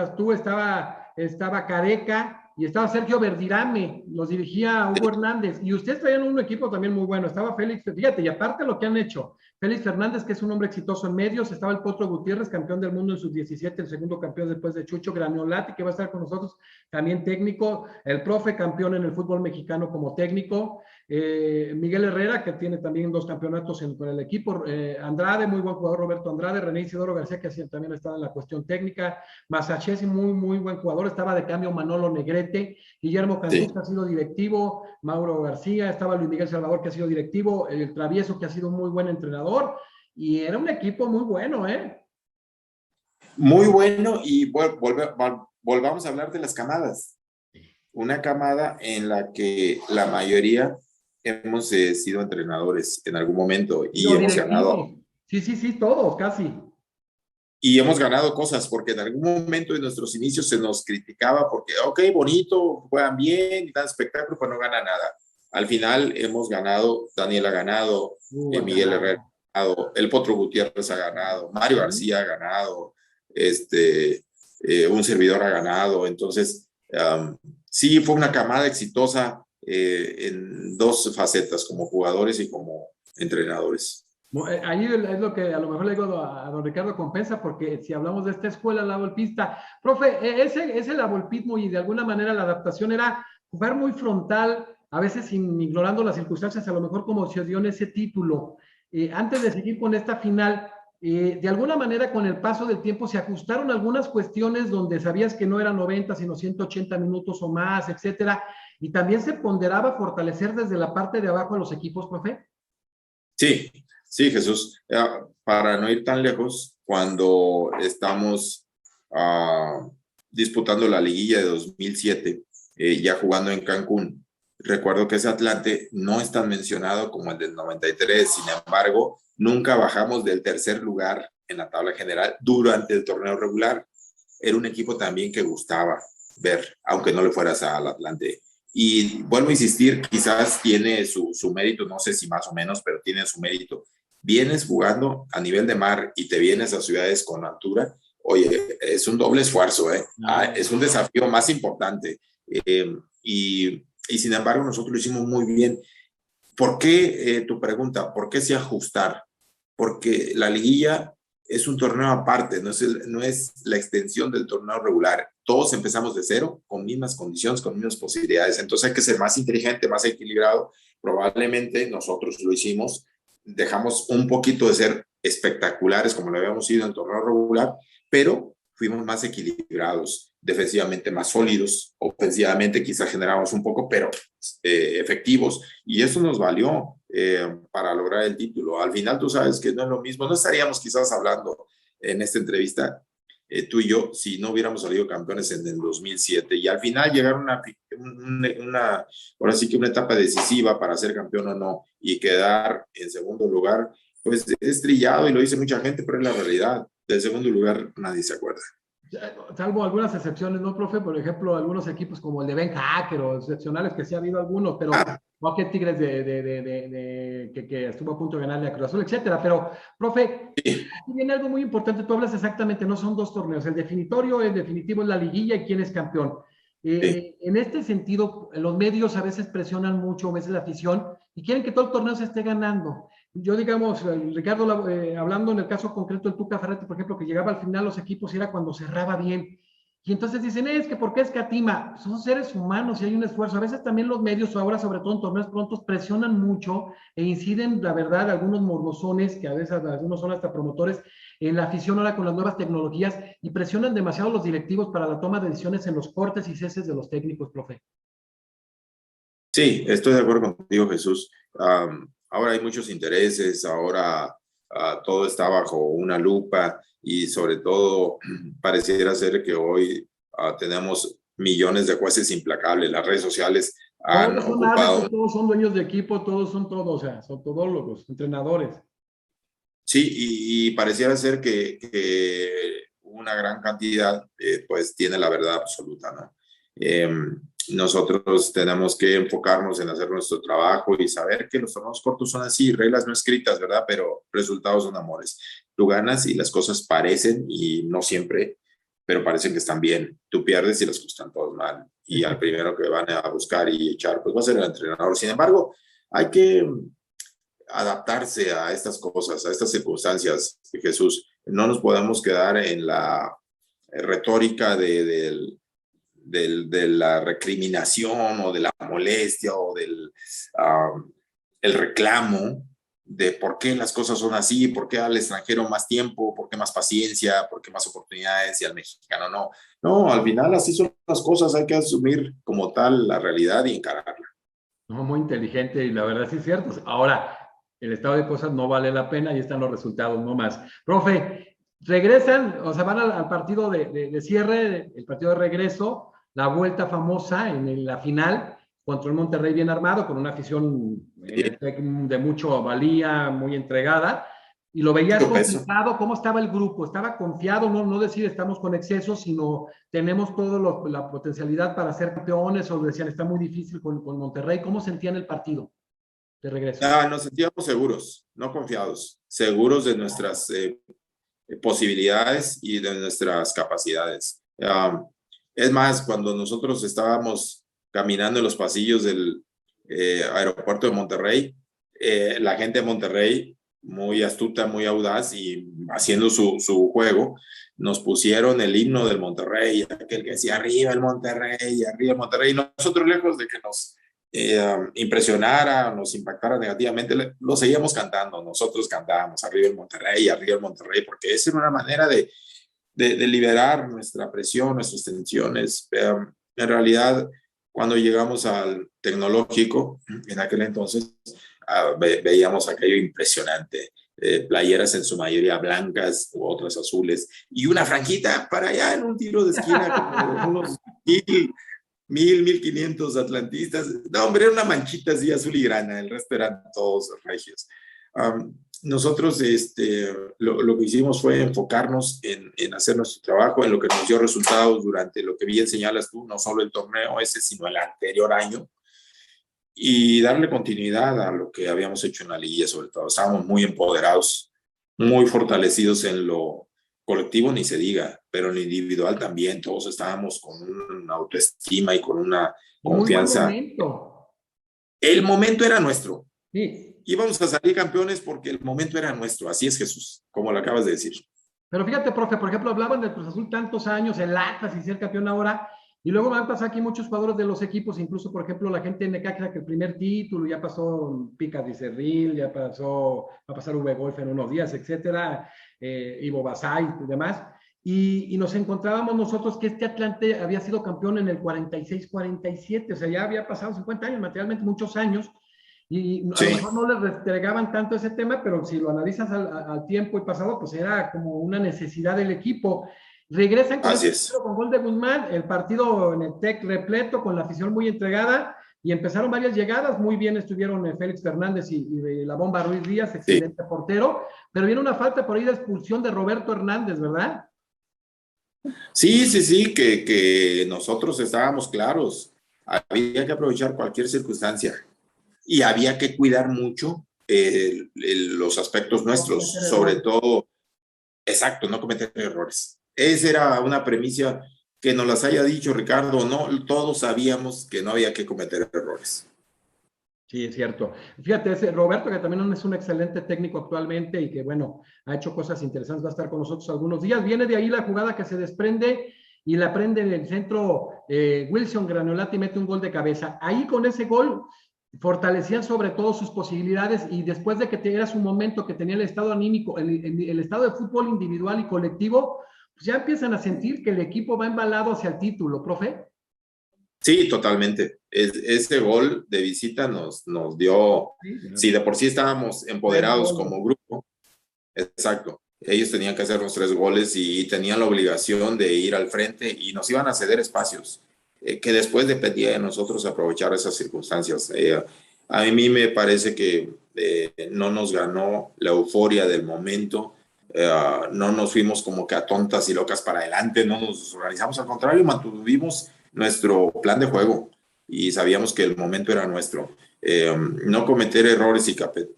estaba Careca, y estaba Sergio Verdirame, los dirigía Hugo Hernández, y ustedes traían un equipo también muy bueno, estaba Félix, fíjate, y aparte lo que han hecho, Félix Fernández, que es un hombre exitoso en medios, estaba el Potro Gutiérrez, campeón del mundo en sus 17, el segundo campeón después de Chucho Graniolati, que va a estar con nosotros, también técnico, el profe campeón en el fútbol mexicano como técnico, Miguel Herrera, que tiene también 2 campeonatos con el equipo, Andrade, muy buen jugador, Roberto Andrade, René Isidoro García, que también estaba en la cuestión técnica, Masachesi, muy buen jugador, estaba de cambio Manolo Negrete, Guillermo Cantú, que ha sido directivo, Mauro García, estaba Luis Miguel Salvador, que ha sido directivo, el Travieso, que ha sido un muy buen entrenador, y era un equipo muy bueno, Muy bueno, y volvamos a hablar de las camadas. Una camada en la que la mayoría hemos sido entrenadores en algún momento y hemos ganado. Sí, todos, casi. Y hemos ganado cosas, porque en algún momento de nuestros inicios se nos criticaba porque, ok, bonito, juegan bien, dan espectáculo, pero no gana nada. Al final hemos ganado, Daniel ha ganado, Miguel Herrera ha ganado, el Potro Gutiérrez ha ganado, Mario García ha ganado, un servidor ha ganado. Entonces, sí, fue una camada exitosa en 2 facetas, como jugadores y como entrenadores. Ahí es lo que a lo mejor le digo a don Ricardo Compensa, porque si hablamos de esta escuela, la volpista, profe, ese la volpismo y de alguna manera la adaptación era jugar muy frontal, a veces ignorando las circunstancias, a lo mejor como se dio en ese título. Antes de seguir con esta final, de alguna manera con el paso del tiempo se ajustaron algunas cuestiones donde sabías que no eran 90, sino 180 minutos o más, etcétera, y también se ponderaba fortalecer desde la parte de abajo a los equipos, profe. Sí, Jesús. Para no ir tan lejos, cuando estamos disputando la liguilla de 2007, ya jugando en Cancún, recuerdo que ese Atlante no es tan mencionado como el del 93, sin embargo, nunca bajamos del 3er lugar en la tabla general durante el torneo regular. Era un equipo también que gustaba ver, aunque no le fueras al Atlante. Y vuelvo a insistir, quizás tiene su mérito, no sé si más o menos, pero tiene su mérito. Vienes jugando a nivel de mar y te vienes a ciudades con altura, oye, es un doble esfuerzo, es un desafío más importante. Y sin embargo, nosotros lo hicimos muy bien. ¿Por qué, tu pregunta, por qué se ajustar? Porque la liguilla es un torneo aparte, no es la extensión del torneo regular. Todos empezamos de 0, con mismas condiciones, con mismas posibilidades. Entonces hay que ser más inteligente, más equilibrado. Probablemente nosotros lo hicimos, dejamos un poquito de ser espectaculares como lo habíamos sido en el torneo regular, pero fuimos más equilibrados, defensivamente más sólidos, ofensivamente quizá generamos un poco, pero efectivos, y eso nos valió para lograr el título. Al final tú sabes que no es lo mismo, no estaríamos quizás hablando en esta entrevista tú y yo si no hubiéramos salido campeones en el 2007, y al final llegar ahora sí que una etapa decisiva para ser campeón o no, y quedar en segundo lugar, pues es trillado y lo dice mucha gente, pero es la realidad. Del segundo lugar nadie se acuerda. Salvo algunas excepciones, ¿no, profe? Por ejemplo, algunos equipos como el de Ben Hacker o excepcionales, que sí ha habido algunos, pero no que Tigres que estuvo a punto de ganarle a Cruz Azul, etcétera. Pero, profe, aquí viene algo muy importante. Tú hablas exactamente, no son dos torneos. El definitorio, el definitivo es la liguilla y quién es campeón. En este sentido, los medios a veces presionan mucho, a veces la afición, y quieren que todo el torneo se esté ganando. Yo, digamos, Ricardo, hablando en el caso concreto del Tuca Ferretti, por ejemplo, que llegaba al final los equipos y era cuando cerraba bien. Y entonces dicen, es que ¿por qué escatima? Son seres humanos y hay un esfuerzo. A veces también los medios, ahora sobre todo en torneos prontos, presionan mucho e inciden, la verdad, algunos morbosones, que a veces algunos son hasta promotores, en la afición ahora con las nuevas tecnologías, y presionan demasiado los directivos para la toma de decisiones en los cortes y ceses de los técnicos, profe. Sí, estoy de acuerdo contigo, Jesús. Ahora hay muchos intereses, ahora todo está bajo una lupa, y sobre todo pareciera ser que hoy tenemos millones de jueces implacables. Las redes sociales han Todos son árbitros, ocupado. todos son dueños de equipo, todos son todos, o sea, son todólogos, entrenadores. Sí, y pareciera ser que una gran cantidad pues tiene la verdad absoluta, ¿no? Nosotros tenemos que enfocarnos en hacer nuestro trabajo y saber que los torneos cortos son así, reglas no escritas, ¿verdad? Pero resultados son amores. Tú ganas y las cosas parecen, y no siempre, pero parecen que están bien. Tú pierdes y las cosas están todas mal. Y al primero que van a buscar y echar, pues va a ser el entrenador. Sin embargo, hay que adaptarse a estas cosas, a estas circunstancias, Jesús. No nos podemos quedar en la retórica de la recriminación o de la molestia o del el reclamo de por qué las cosas son así, por qué al extranjero más tiempo, por qué más paciencia, por qué más oportunidades y al mexicano no. No, al final así son las cosas, hay que asumir como tal la realidad y encararla. No, muy inteligente, y la verdad sí es cierto. Ahora, el estado de cosas no vale la pena y están los resultados, no más. Profe, regresan, o sea, van al partido de cierre, el partido de regreso, la vuelta famosa en la final contra el Monterrey bien armado, con una afición de mucho valía, muy entregada, y lo veías concentrado. ¿Cómo estaba el grupo? ¿Estaba confiado? No decir estamos con exceso, sino tenemos toda la potencialidad para ser campeones, o decían está muy difícil con Monterrey. ¿Cómo sentían el partido de regreso? Nos sentíamos seguros, no confiados, seguros de nuestras posibilidades y de nuestras capacidades. Es más, cuando nosotros estábamos caminando en los pasillos del aeropuerto de Monterrey, la gente de Monterrey, muy astuta, muy audaz y haciendo su juego, nos pusieron el himno del Monterrey, aquel que decía arriba el Monterrey, arriba el Monterrey, y nosotros, lejos de que nos impresionara, nos impactara negativamente, lo seguíamos cantando. Nosotros cantábamos arriba el Monterrey, porque esa era una manera de liberar nuestra presión, nuestras tensiones. En realidad, cuando llegamos al tecnológico, en aquel entonces, veíamos aquello impresionante. Playeras en su mayoría blancas u otras azules, y una franjita para allá en un tiro de esquina como unos 1,500 atlantistas. No, hombre, era una manchita así azul y grana, el resto eran todos regios. Nosotros lo que hicimos fue enfocarnos en hacer nuestro trabajo, en lo que nos dio resultados durante lo que bien señalas tú, no solo el torneo ese, sino el anterior año, y darle continuidad a lo que habíamos hecho en la liguilla. Sobre todo estábamos muy empoderados, muy fortalecidos en lo colectivo, ni se diga, pero en lo individual también. Todos estábamos con una autoestima y con una confianza. Muy buen momento. El momento era nuestro. Sí. Íbamos a salir campeones porque el momento era nuestro. Así es, Jesús, como lo acabas de decir. Pero fíjate, profe, por ejemplo, hablaban del Cruz Azul tantos años, el Atlas y ser campeón ahora, Y luego van a pasar aquí muchos jugadores de los equipos, incluso, por ejemplo, la gente de Necaxa, que el primer título, ya pasó Pica Dicerril, ya pasó, va a pasar V-Golf en unos días, etcétera, Ivo Basay y demás. Y nos encontrábamos nosotros que este Atlante había sido campeón en el 46-47, o sea, ya había pasado 50 años, materialmente muchos años, y a lo Sí, mejor no les restregaban tanto ese tema, pero si lo analizas al tiempo y pasado, pues era como una necesidad del equipo. Regresan con así este es. partido con gol de Guzmán, el partido en el TEC repleto, con la afición muy entregada, y empezaron varias llegadas, muy bien estuvieron Félix Fernández y la bomba Ruiz Díaz, Sí, excelente portero, pero viene una falta por ahí de expulsión de Roberto Hernández, ¿verdad? sí, sí, sí, que nosotros estábamos claros. Había que aprovechar cualquier circunstancia y había que cuidar mucho los aspectos No nuestros, cometer sobre errores. todo, exacto, no cometer errores. Esa era una premisa que nos las haya dicho Ricardo, no, todos sabíamos que no había que cometer errores. Sí, es cierto. Fíjate, ese Roberto, que también es un excelente técnico actualmente y que, bueno, ha hecho cosas interesantes, va a estar con nosotros algunos días. Viene de ahí la jugada que se desprende y la prende en el centro Wilson Granolati, mete un gol de cabeza. Ahí con ese gol fortalecían sobre todo sus posibilidades y después de que era su momento que tenía el estado anímico, el estado de fútbol individual y colectivo, pues ya empiezan a sentir que el equipo va embalado hacia el título, profe. Sí, totalmente. Ese gol de visita nos dio, Sí, si de por sí estábamos tres empoderados goles. como grupo, exacto. Ellos tenían que hacer los 3 goles y tenían la obligación de ir al frente y nos iban a ceder espacios, que después dependía de nosotros aprovechar esas circunstancias. A mí me parece que no nos ganó la euforia del momento, no nos fuimos como que a tontas y locas para adelante, no nos organizamos, al contrario, mantuvimos nuestro plan de juego y sabíamos que el momento era nuestro. No cometer errores y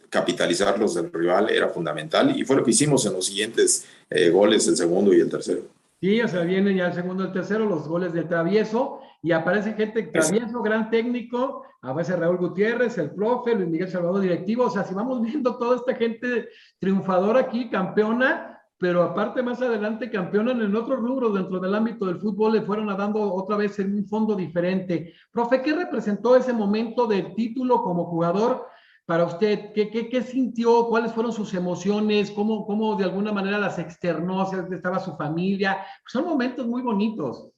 capitalizarlos del rival era fundamental y fue lo que hicimos en los siguientes goles, el segundo y el tercero. Sí, o sea, vienen ya el segundo y el tercero, los goles del Travieso, y aparece gente, Eso. Travieso, gran técnico, aparece Raúl Gutiérrez, el profe, Luis Miguel Salvador, directivo, o sea, si vamos viendo toda esta gente triunfadora aquí, campeona, pero aparte más adelante campeonan en otros rubros dentro del ámbito del fútbol, le fueron a dando otra vez en un fondo diferente. Profe, ¿qué representó ese momento del título como jugador para usted? ¿Qué sintió? ¿Cuáles fueron sus emociones? ¿Cómo de alguna manera las externó? O sea, ¿estaba su familia? Son momentos muy bonitos.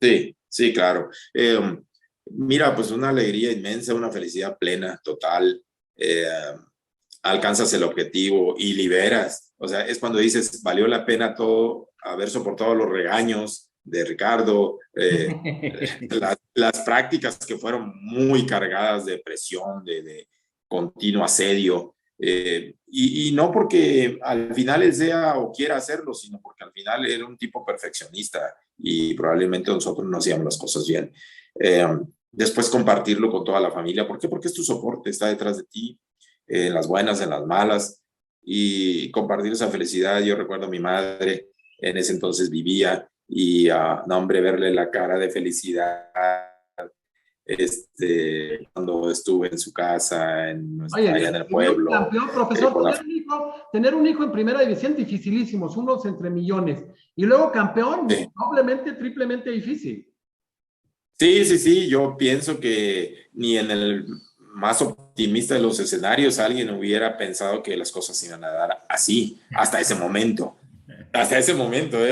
Sí, sí, claro. Mira, pues una alegría inmensa, una felicidad plena, total. Eh, Alcanzas el objetivo y liberas. O sea, es cuando dices, valió la pena todo, haber soportado los regaños de Ricardo, las prácticas que fueron muy cargadas de presión, de continuo asedio. Y no porque al final él sea o quiera hacerlo, sino porque al final era un tipo perfeccionista y probablemente nosotros no hacíamos las cosas bien. Eh, Después compartirlo con toda la familia. ¿Por qué? Porque es tu soporte, está detrás de ti, en las buenas, en las malas, y compartir esa felicidad. Yo recuerdo a mi madre, en ese entonces vivía, y no, hombre, verle la cara de felicidad cuando estuve en su casa, allá en Oye, el y vio un pueblo, campeón, profesor, con la... tener un hijo en primera división dificilísimos, unos entre millones, y luego campeón, Sí. doblemente, triplemente difícil. Sí, sí, sí, yo pienso que ni en el más optimista de los escenarios alguien hubiera pensado que las cosas iban a dar así, hasta ese momento,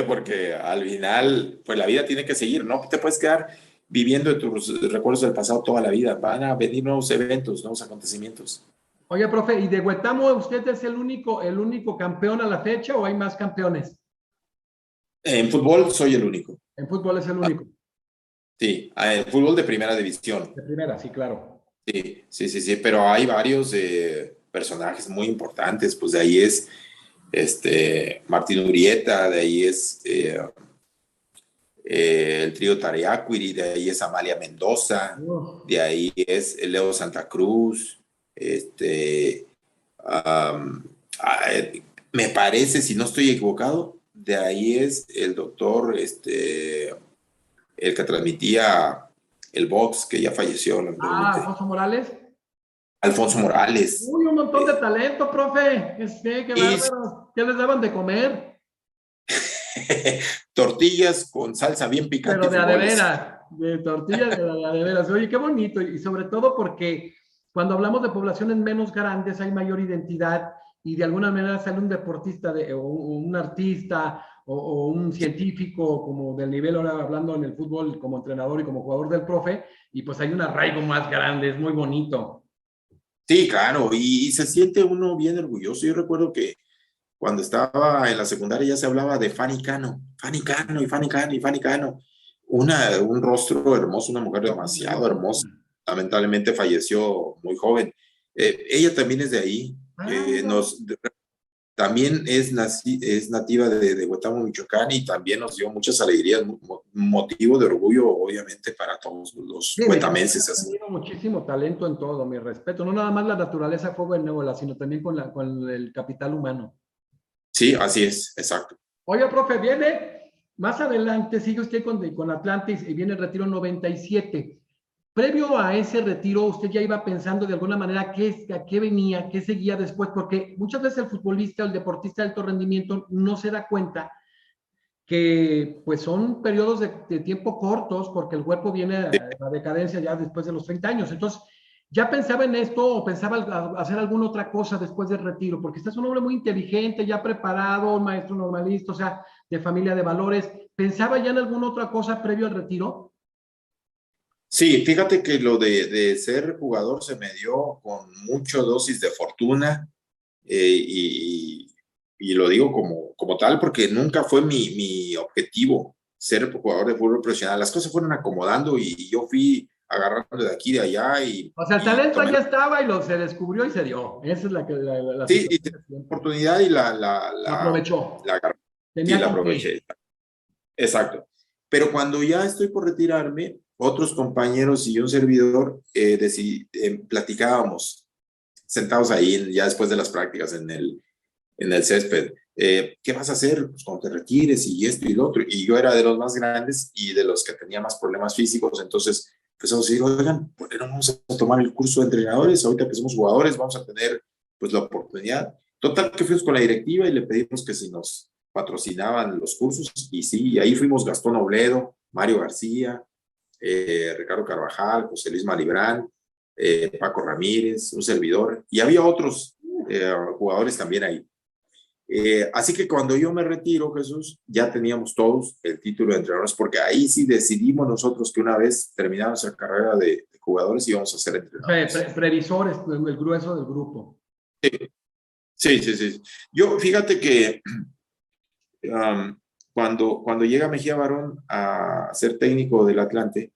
porque al final, pues la vida tiene que seguir, no te puedes quedar viviendo de tus recuerdos del pasado toda la vida, van a venir nuevos eventos, nuevos acontecimientos. Oye, profe, ¿y de Huetamo usted es el único campeón a la fecha o hay más campeones? En fútbol soy el único, En fútbol es el único. sí, en fútbol de primera división. De primera, sí, claro. Sí, sí, sí, sí, pero hay varios personajes muy importantes, pues de ahí es Martín Urieta, de ahí es el trío Tareáquiri, de ahí es Amalia Mendoza, Uf. de ahí es Leo Santa Cruz, um, me parece, si no estoy equivocado, de ahí es el doctor, el que transmitía el box, que ya falleció, lamentablemente, Alfonso Morales. Alfonso Morales. Uy, un montón de talento, profe. Qué Y bárbaro. ¿Qué les daban de comer? tortillas con salsa bien picante Pero y de a de frijoles. veras. de tortilla de veras. Oye, qué bonito. Y sobre todo porque cuando hablamos de poblaciones menos grandes hay mayor identidad y de alguna manera sale un deportista o un artista o un científico como del nivel ahora hablando en el fútbol como entrenador y como jugador del profe y pues hay un arraigo más grande, es muy bonito. Sí, claro, y se siente uno bien orgulloso. Yo recuerdo que cuando estaba en la secundaria ya se hablaba de Fanny Cano, Fanny Cano y Fanny Cano y Fanny Cano. Un rostro hermoso, una mujer demasiado hermosa. Lamentablemente falleció muy joven. Ella también es de ahí. También es nativa de Huetamo, Michoacán, y también nos dio muchas alegrías, motivo de orgullo, obviamente, para todos los Sí, huetamenses. ha tenido muchísimo talento en todo, mi respeto. No nada más la naturaleza fue benévola, sino también con el capital humano. Sí, así es, exacto. Oye, profe, viene más adelante, sigue usted con Atlantis y viene el retiro 97. Previo a ese retiro, usted ya iba pensando de alguna manera a qué venía, qué seguía después, porque muchas veces el futbolista o el deportista de alto rendimiento no se da cuenta que pues son periodos de tiempo cortos porque el cuerpo viene a la decadencia ya después de los 30 años. Entonces, ¿ya pensaba en esto o pensaba hacer alguna otra cosa después del retiro? Porque usted es un hombre muy inteligente, ya preparado, un maestro normalista, o sea, de familia de valores. ¿Pensaba ya en alguna otra cosa previo al retiro? Sí, fíjate que lo de ser jugador se me dio con mucha dosis de fortuna, y lo digo como tal porque nunca fue mi objetivo ser jugador de fútbol profesional. Las cosas fueron acomodando y yo fui agarrando de aquí y de allá O sea, el y talento tomé ya estaba y se descubrió y se dio. Esa es la sí, y situación de la siempre. oportunidad y Lo aprovechó. la agarré y Tenía la con qué. aproveché. Exacto. Pero cuando ya estoy por retirarme, otros compañeros y un servidor platicábamos sentados ahí ya después de las prácticas en el césped. ¿Qué vas a hacer pues, cuando te retires y esto y lo otro? Y yo era de los más grandes y de los que tenía más problemas físicos, entonces empezamos a decir, oigan, ¿por qué no vamos a tomar el curso de entrenadores? Ahorita que somos jugadores vamos a tener pues la oportunidad. Total que fuimos con la directiva y le pedimos que si nos patrocinaban los cursos y sí, y ahí fuimos Gastón Obledo, Mario García, Ricardo Carvajal, José Luis Malibrán, Paco Ramírez, un servidor, y había otros jugadores también ahí. Así que cuando yo me retiro, Jesús, ya teníamos todos el título de entrenadores, porque ahí sí decidimos nosotros que una vez terminada nuestra carrera de jugadores íbamos a ser entrenadores. Previsores, el grueso del grupo. Sí, sí, sí. Yo, fíjate que cuando llega Mejía Barón a ser técnico del Atlante,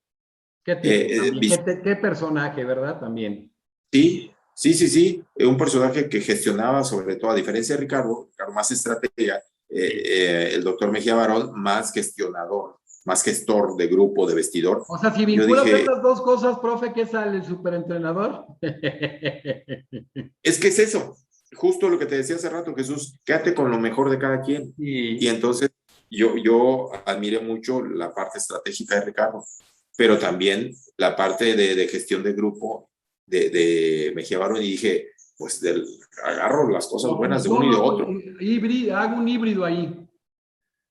Qué tipo también, qué personaje, ¿verdad? También. sí, sí, sí, sí, un personaje que gestionaba sobre todo, a diferencia de Ricardo más estratega, el doctor Mejía Barón más gestionador, más gestor de grupo, de vestidor. O sea, si Yo vinculas dije, estas dos cosas, profe, ¿qué sale el superentrenador? es que es eso, justo lo que te decía hace rato, Jesús, quédate con lo mejor de cada quien. Y Sí. entonces yo admiré mucho la parte estratégica de Ricardo, pero también la parte de gestión de grupo de Mejía Barón y dije, pues agarro las cosas Lo buenas de uno y de fusiono, otro. hago un híbrido ahí.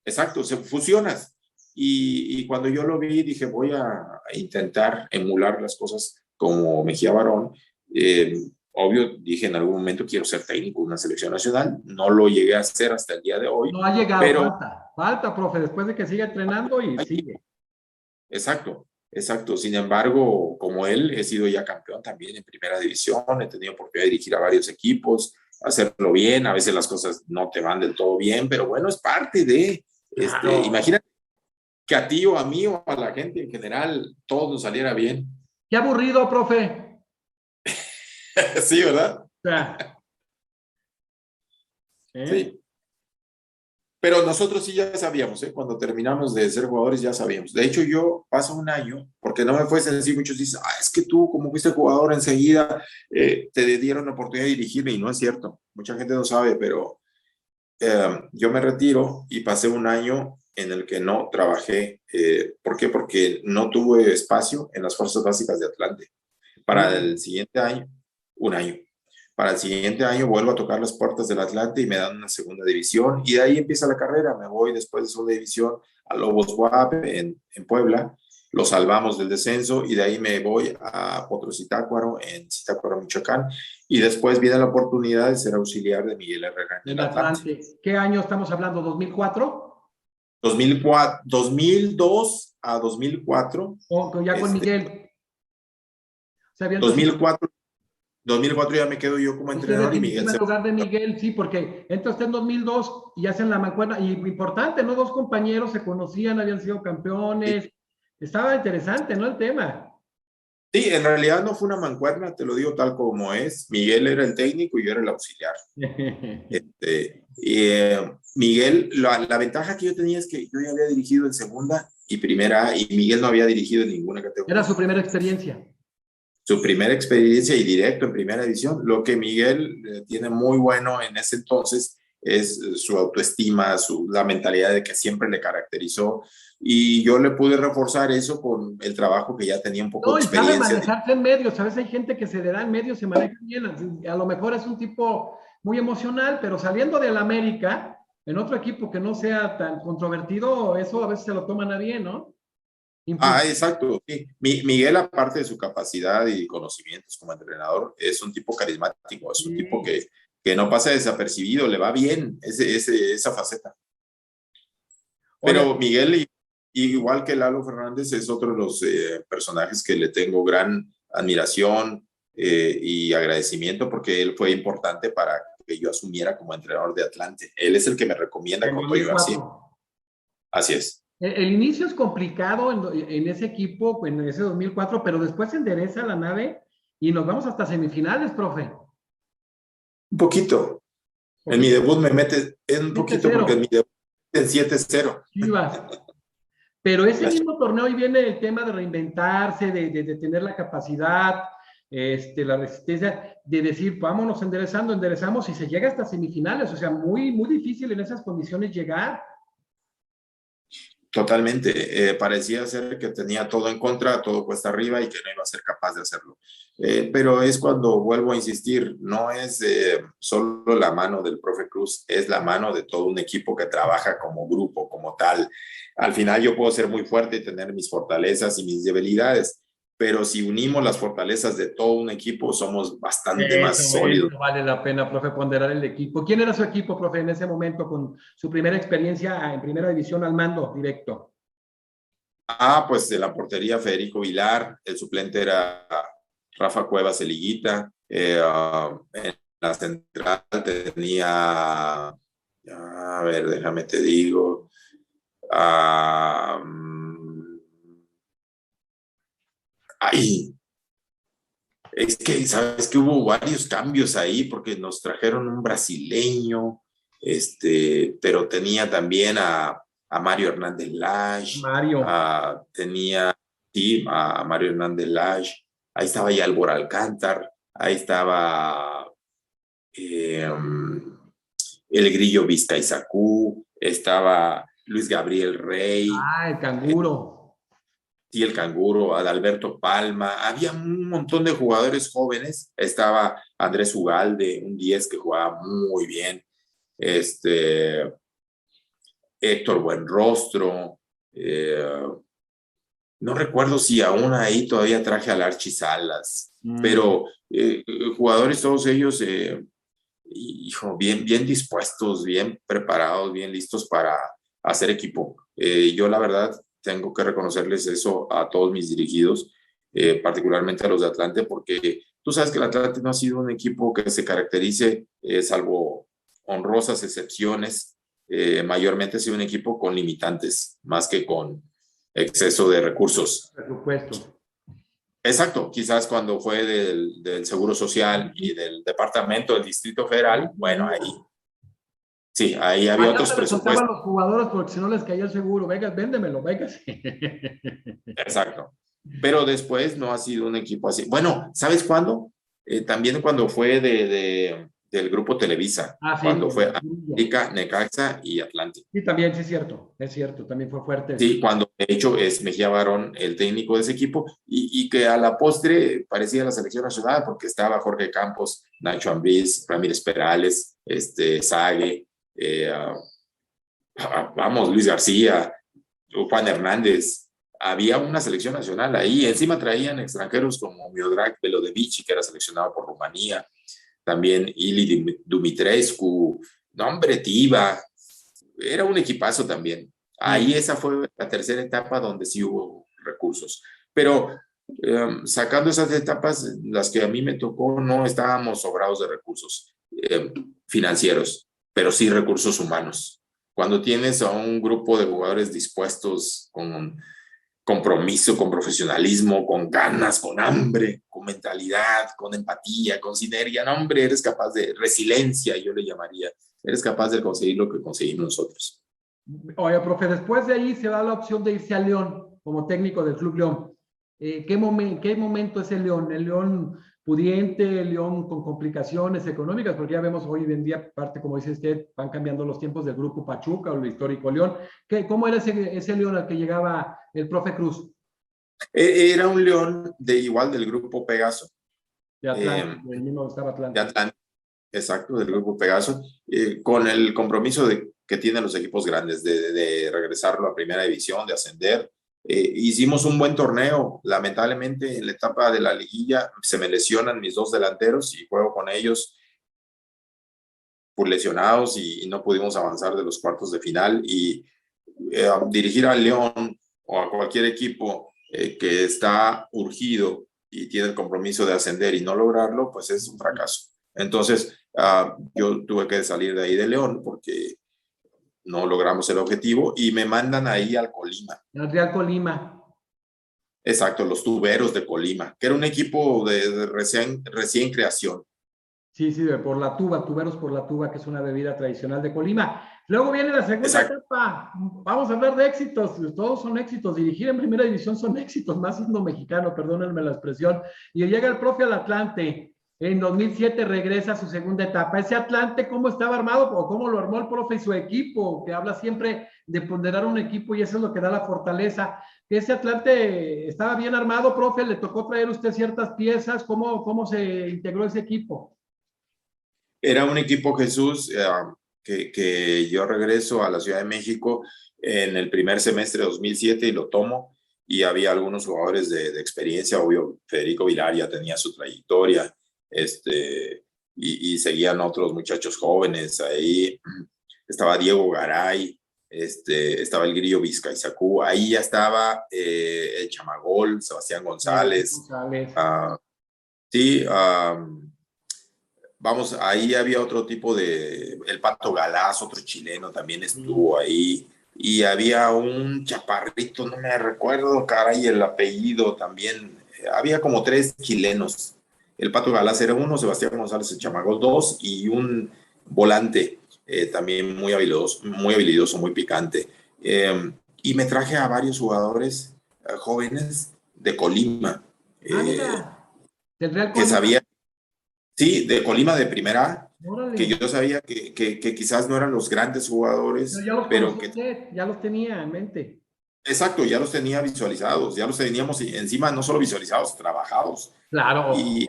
Exacto, se fusionas. Y cuando yo lo vi, dije, voy a intentar emular las cosas como Mejía Barón. Obvio, dije en algún momento quiero ser técnico de una selección nacional. No lo llegué a hacer hasta el día de hoy, No ha llegado, pero falta, profe, después de que siga entrenando y sigue. exacto, exacto. Sin embargo, como él, he sido ya campeón también en primera división. He tenido oportunidad de dirigir a varios equipos, hacerlo bien. A veces las cosas no te van del todo bien, pero bueno, es parte de, Claro. imagínate que a ti o a mí o a la gente en general todo nos saliera bien. Qué aburrido, profe. Sí, ¿verdad? O sea, ¿eh? Sí. Pero nosotros sí ya sabíamos, ¿eh? Cuando terminamos de ser jugadores ya sabíamos. De hecho, yo paso un año, porque no me fue sencillo, muchos dicen, es que tú como fuiste jugador enseguida, te dieron la oportunidad de dirigirme, y no es cierto. Mucha gente no sabe, pero yo me retiro y pasé un año en el que no trabajé. ¿Por qué? Porque no tuve espacio en las fuerzas básicas de Atlante. Para el siguiente año, un año. Para el siguiente año vuelvo a tocar las puertas del Atlante y me dan una segunda división y de ahí empieza la carrera. Me voy después de segunda división a Lobos WAP en Puebla lo salvamos del descenso y de ahí me voy a Potros Zitácuaro, en Zitácuaro, Michoacán, y después viene la oportunidad de ser auxiliar de Miguel Herrera en En el Atlante. Atlante. ¿Qué año estamos hablando? ¿2004? 2004, 2002 a 2004. O ya con Miguel. O sea, 2004, 2004 ya me quedo yo como entrenador y Miguel en se... lugar de Miguel, sí, porque entra usted en 2002 y hacen la mancuerna, y importante, ¿no? Dos compañeros se conocían, habían sido campeones, estaba interesante, ¿no? El tema. Sí, en realidad no fue una mancuerna, te lo digo tal como es. Miguel era el técnico y yo era el auxiliar. Miguel, la ventaja que yo tenía es que yo ya había dirigido en segunda y primera y Miguel no había dirigido en ninguna categoría. Era su primera experiencia. Su primera experiencia y directo en primera división. Lo que Miguel tiene muy bueno en ese entonces es su autoestima, la mentalidad de que siempre le caracterizó, y yo le pude reforzar eso con el trabajo que ya tenía un poco No, de y sabe experiencia. manejarse en medios. A veces hay gente que se le da en medios, se maneja bien. A lo mejor es un tipo muy emocional, pero saliendo del América, en otro equipo que no sea tan controvertido, eso a veces se lo toman a bien, ¿no? Exacto. Sí. Miguel, aparte de su capacidad y conocimientos como entrenador, es un tipo carismático, es un tipo que no pasa desapercibido, le va bien esa faceta. Pero Oye, Miguel, igual que Lalo Fernández, es otro de los personajes que le tengo gran admiración y agradecimiento, porque él fue importante para que yo asumiera como entrenador de Atlante. Él es el que me recomienda en con Toyo García. 2004. Así es. El inicio es complicado en ese equipo, en ese 2004, pero después se endereza la nave y nos vamos hasta semifinales, profe. Un poquito. En mi debut me mete en un poquito 7-0. porque en mi debut en 7-0. Chivas. Pero ese mismo torneo y viene el tema de reinventarse, de tener la capacidad, la resistencia, de decir, vámonos enderezando, enderezamos y se llega hasta semifinales. O sea, muy, muy difícil en esas condiciones llegar. Totalmente. Parecía ser que tenía todo en contra, todo cuesta arriba y que no iba a ser capaz de hacerlo. Pero es cuando vuelvo a insistir, no es solo la mano del profe Cruz, es la mano de todo un equipo que trabaja como grupo, como tal. Al final yo puedo ser muy fuerte y tener mis fortalezas y mis debilidades, pero si unimos las fortalezas de todo un equipo, somos bastante más sólidos. Eso vale la pena, profe, ponderar el equipo. ¿Quién era su equipo, profe, en ese momento con su primera experiencia en primera división al mando directo? Pues en la portería Federico Vilar, el suplente era Rafa Cuevas Eliguita, en la central tenía, a ver, déjame te digo, ay, es que sabes que hubo varios cambios ahí porque nos trajeron un brasileño, pero tenía también a Mario Hernández Lage, Mario. tenía sí, a Mario Hernández Lage, ahí estaba ya Albor Alcántar, ahí estaba el Grillo Vizcaizacú, estaba Luis Gabriel Rey. El canguro. Sí, el canguro, Adalberto Palma, había un montón de jugadores jóvenes, estaba Andrés Ugalde, un 10 que jugaba muy bien, Héctor Buenrostro, no recuerdo si aún ahí todavía traje al Archie Salas, pero jugadores todos ellos, hijo, bien dispuestos, bien preparados, bien listos para hacer equipo. Yo la verdad tengo que reconocerles eso a todos mis dirigidos, particularmente a los de Atlante, porque tú sabes que el Atlante no ha sido un equipo que se caracterice, salvo honrosas excepciones, mayormente ha sido un equipo con limitantes, más que con exceso de recursos. Presupuesto. Exacto, quizás cuando fue del Seguro Social y del Departamento del Distrito Federal, bueno, ahí sí, ahí había otros presupuestos. A los jugadores porque si no les caía el seguro, venga, véndemelo, venga. Exacto. Pero después no ha sido un equipo así. Bueno, ¿sabes cuándo? También cuando fue del grupo Televisa, Sí, cuando fue América, Necaxa y Atlante. Sí, también, sí es cierto, también fue fuerte. Sí, cuando de hecho es Mejía Barón el técnico de ese equipo y que a la postre parecía la selección nacional porque estaba Jorge Campos, Nacho Ambriz, Ramírez Perales, Sague, vamos, Luis García, Juan Hernández, había una selección nacional ahí. Encima traían extranjeros como Miodrag Belodevici, que era seleccionado por Rumanía, también Ili Dumitrescu, nombre Tiva, era un equipazo también. Ahí esa fue la tercera etapa donde sí hubo recursos. Pero sacando esas etapas, las que a mí me tocó, no estábamos sobrados de recursos financieros, pero sí recursos humanos. Cuando tienes a un grupo de jugadores dispuestos con compromiso, con profesionalismo, con ganas, con hambre, con mentalidad, con empatía, con sinergia, no, hombre, eres capaz de resiliencia, yo le llamaría, eres capaz de conseguir lo que conseguimos nosotros. Oye, profe, después de ahí se da la opción de irse a León como técnico del Club León. ¿Qué momento es el León? ¿El León pudiente, el León con complicaciones económicas? Porque ya vemos hoy en día, parte, como dice usted, van cambiando los tiempos del grupo Pachuca o el histórico León. ¿Cómo era ese León al que llegaba el profe Cruz? Era un León igual del grupo Pegaso. De Atlanta, del mismo estaba Atlanta. De Atlanta, exacto, del grupo Pegaso, con el compromiso que tienen los equipos grandes de regresarlo a primera división, de ascender. Hicimos un buen torneo. Lamentablemente, en la etapa de la liguilla se me lesionan mis dos delanteros y juego con ellos por lesionados y no pudimos avanzar de los cuartos de final. Y dirigir al León o a cualquier equipo que está urgido y tiene el compromiso de ascender y no lograrlo, pues es un fracaso. Entonces, yo tuve que salir de ahí de León porque no logramos el objetivo y me mandan ahí al Colima. Al Real Colima. Exacto, los Tuberos de Colima, que era un equipo de recién creación. Sí, por la tuba, Tuberos por la tuba, que es una bebida tradicional de Colima. Luego viene la segunda etapa. Vamos a hablar de éxitos. Todos son éxitos. Dirigir en primera división son éxitos, más siendo mexicano, perdónenme la expresión. Y llega el profe al Atlante. En 2007 regresa a su segunda etapa. Ese Atlante, ¿cómo estaba armado o cómo lo armó el profe y su equipo? Que habla siempre de ponderar un equipo y eso es lo que da la fortaleza. Ese Atlante estaba bien armado, profe. ¿Le tocó traer usted ciertas piezas? ¿Cómo se integró ese equipo? Era un equipo, Jesús, que yo regreso a la Ciudad de México en el primer semestre de 2007 y lo tomo, y había algunos jugadores de experiencia, obvio, Federico Vilar ya tenía su trayectoria, y seguían otros muchachos jóvenes ahí, estaba Diego Garay, estaba el Grillo Vizcaizacú, ahí ya estaba el Chamagol, Sebastián González. Sí, vamos, ahí había otro tipo el Pato Galaz, otro chileno también estuvo ahí. Y había un chaparrito, no me recuerdo, caray, el apellido también. Había como 3 chilenos. El Pato Galaz era uno, Sebastián González el Chamagol 2 y un volante también muy habilidoso, muy picante. Y me traje a varios jugadores jóvenes de Colima. Mira, del Real Colima. Que sabía. Sí, de Colima de primera, Órale. que yo sabía que quizás no eran los grandes jugadores, pero que ya los tenía en mente. Exacto, ya los tenía visualizados, ya los teníamos encima, no solo visualizados, trabajados. Claro. Y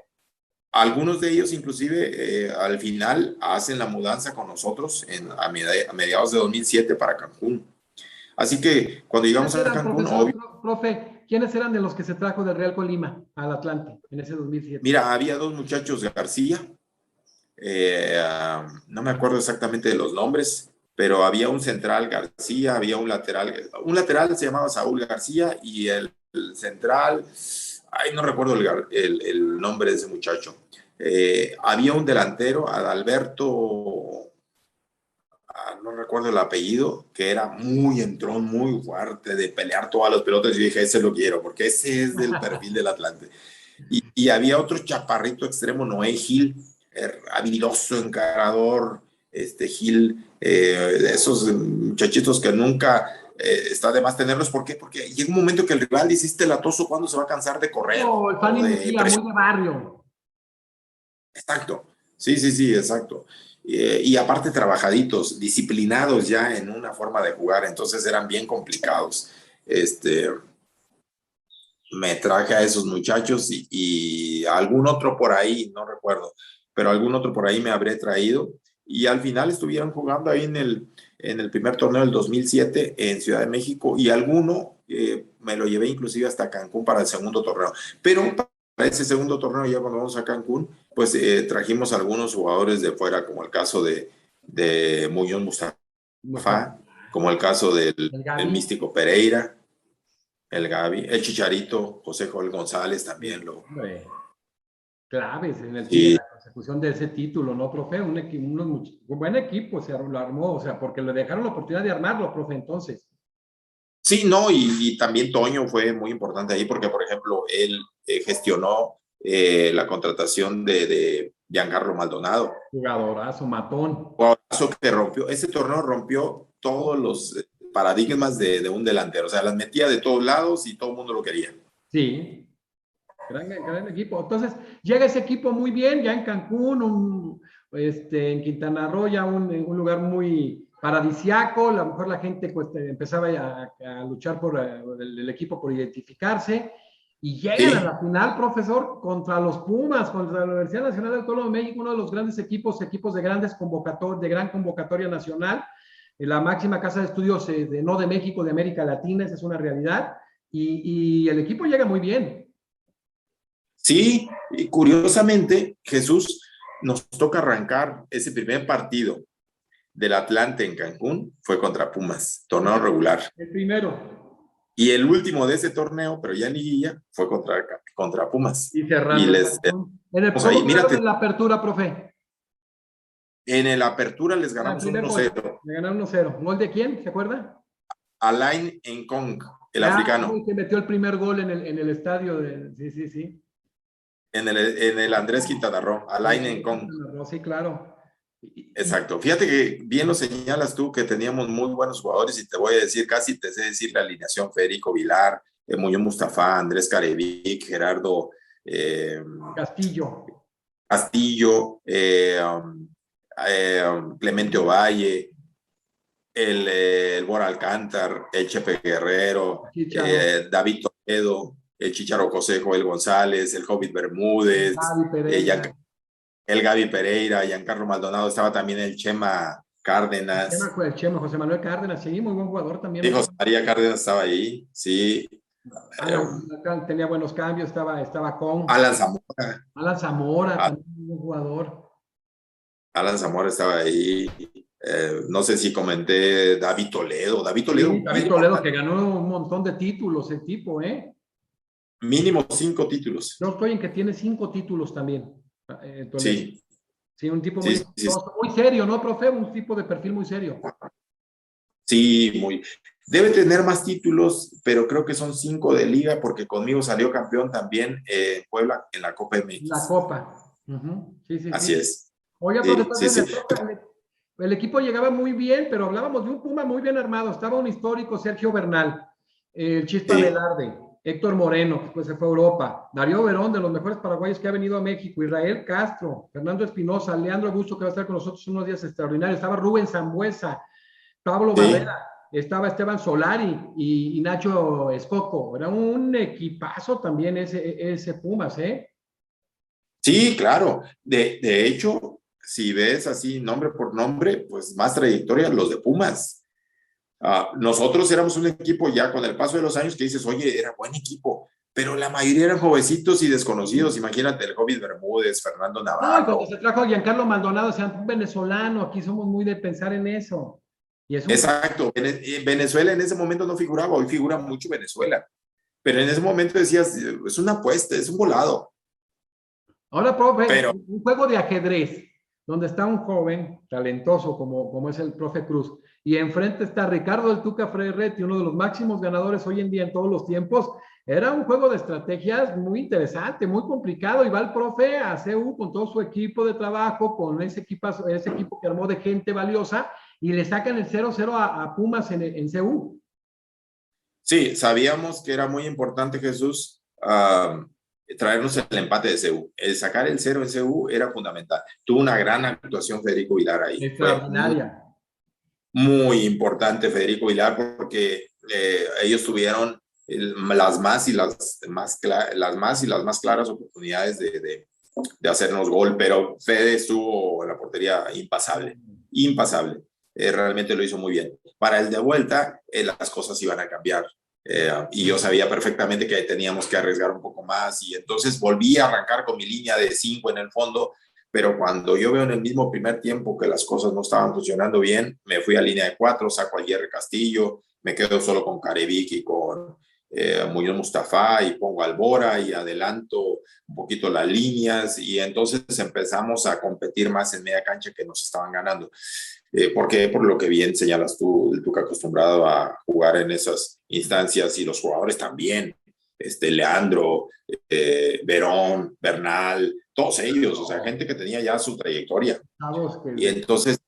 algunos de ellos inclusive al final hacen la mudanza con nosotros a mediados de 2007 para Cancún. Así que cuando llegamos a Cancún, profe, ¿quiénes eran de los que se trajo del Real Colima al Atlante en ese 2007? Mira, había 2 muchachos de García, no me acuerdo exactamente de los nombres, pero había un central García, había un lateral se llamaba Saúl García y el central, no recuerdo el nombre de ese muchacho. Había un delantero, Adalberto, no recuerdo el apellido, que era muy entrón, muy fuerte, de pelear todas las pelotas, y dije, ese lo quiero, porque ese es del perfil del Atlante. Y había otro chaparrito extremo, Noé Gil, habilidoso, encarador, Gil, de esos muchachitos que nunca está de más tenerlos. ¿Por qué? Porque llega un momento que el rival dice, este latoso, ¿cuándo se va a cansar de correr? No, el Fanny Mejía, muy de barrio. Exacto, sí, exacto. Y aparte trabajaditos, disciplinados ya en una forma de jugar, entonces eran bien complicados. Me traje a esos muchachos y algún otro por ahí, no recuerdo, pero algún otro por ahí me habré traído, y al final estuvieron jugando ahí en el primer torneo del 2007 en Ciudad de México, y alguno me lo llevé inclusive hasta Cancún para el segundo torneo. Pero para ese segundo torneo, ya cuando vamos a Cancún, pues trajimos algunos jugadores de fuera, como el caso de Muñoz Mustafa, como el caso del Místico Pereira, el Gaby, el Chicharito, José Joel González también lo... Claves en la consecución de ese título, ¿no, profe? Un buen equipo se lo armó, o sea, porque le dejaron la oportunidad de armarlo, profe, entonces. Sí, no, y también Toño fue muy importante ahí porque, por ejemplo, él gestionó la contratación de Giancarlo Maldonado. Jugadorazo, matón. Jugadorazo que rompió, ese torneo rompió todos los paradigmas de un delantero, o sea, las metía de todos lados y todo el mundo lo quería. Sí, gran equipo. Entonces, llega ese equipo muy bien, ya en Cancún, en Quintana Roo, ya un lugar muy paradisiaco, a lo mejor la gente pues, empezaba a luchar por el equipo por identificarse, y llegan a la final, profesor, contra los Pumas, contra la Universidad Nacional Autónoma de México, uno de los grandes equipos de gran convocatoria nacional, la máxima casa de estudios no de México, de América Latina, esa es una realidad, y el equipo llega muy bien. Sí, y curiosamente, Jesús, nos toca arrancar ese primer partido del Atlante en Cancún, fue contra Pumas, torneo regular. El primero. Y el último de ese torneo, pero ya en liguilla, fue contra Pumas. Y cerrando. En la apertura, profe. En el apertura les ganamos 1-0. Le ganaron 1-0. ¿Gol de quién? ¿Se acuerda? Alain Nkong, el africano. Que metió el primer gol en el estadio. Sí. En el Andrés Quintana Roo, Alain Nkong. Sí, claro. Exacto. Fíjate que bien lo señalas tú, que teníamos muy buenos jugadores y te voy a decir, casi te sé decir la alineación: Federico Vilar, Muñoz Mustafa, Andrés Carevic, Gerardo Castillo, Clemente Ovalle, el Bora Alcántar, el Chepe Guerrero, David Toledo, el Chicharo José Joel González, el Hobbit Bermúdez, el Gaby Pereira, Giancarlo Maldonado, estaba también el Chema Cárdenas. El Chema, José Manuel Cárdenas, sí, muy buen jugador también. Sí, José María Cárdenas estaba ahí, sí. Tenía buenos cambios, estaba con Alan Zamora. También un buen jugador. Alan Zamora estaba ahí. No sé si comenté David Toledo. David Toledo, que ganó un montón de títulos, el tipo, Mínimo 5 títulos. Yo estoy en que tiene 5 títulos también. Sí. Sí, un tipo muy serio, ¿no, profe? Un tipo de perfil muy serio. Sí, debe tener más títulos, pero creo que son 5 de liga, porque conmigo salió campeón también en Puebla en la Copa MX. La Copa. Sí. Así es. Oiga, profesor, el equipo llegaba muy bien, pero hablábamos de un Puma muy bien armado. Estaba un histórico, Sergio Bernal, el Chispa Velarde, Héctor Moreno, que después se fue a Europa, Darío Verón, de los mejores paraguayos que ha venido a México, Israel Castro, Fernando Espinosa, Leandro Augusto, que va a estar con nosotros unos días extraordinarios, estaba Rubén Zambuesa, Pablo Barrera, estaba Esteban Solari y Nacho Escoco. Era un equipazo también ese Pumas, Sí, claro. De hecho, si ves así nombre por nombre, pues más trayectoria los de Pumas. Nosotros éramos un equipo ya con el paso de los años que dices, oye, era buen equipo, pero la mayoría eran jovencitos y desconocidos. Imagínate el Hobbit Bermúdez, Fernando Navarro. No, cuando se trajo a Giancarlo Maldonado, o sea, un venezolano, aquí somos muy de pensar en eso. Exacto. Venezuela en ese momento no figuraba, hoy figura mucho Venezuela. Pero en ese momento decías, es una apuesta, es un volado. Ahora, profe, un juego de ajedrez, donde está un joven talentoso como es el profe Cruz, y enfrente está Ricardo El Tuca Ferretti, uno de los máximos ganadores hoy en día en todos los tiempos. Era un juego de estrategias muy interesante, muy complicado, y va el profe a CU con todo su equipo de trabajo, con ese equipo que armó de gente valiosa, y le sacan el 0-0 a Pumas en CU. Sí, sabíamos que era muy importante, Jesús, traernos el empate de CU. El sacar el 0 en CU era fundamental. Tuvo una gran actuación Federico Vilar ahí. Extraordinaria. Muy importante Federico Vilar, porque ellos tuvieron las más y las más claras oportunidades de hacernos gol, pero Fede estuvo en la portería impasable. Realmente lo hizo muy bien. Para el de vuelta, las cosas iban a cambiar. y yo sabía perfectamente que teníamos que arriesgar un poco más, y entonces volví a arrancar con mi línea de 5 en el fondo, pero cuando yo veo en el mismo primer tiempo que las cosas no estaban funcionando bien, me fui a línea de 4, saco a Jerry Castillo, me quedo solo con Carevic y con Muñoz Mustafa, y pongo a Albora y adelanto un poquito las líneas, y entonces empezamos a competir más en media cancha, que nos estaban ganando. Porque por lo que bien señalas tú, el Tuca acostumbrado a jugar en esas instancias, y los jugadores también, Leandro, Verón, Bernal, todos ellos, o sea, gente que tenía ya su trayectoria. Y entonces,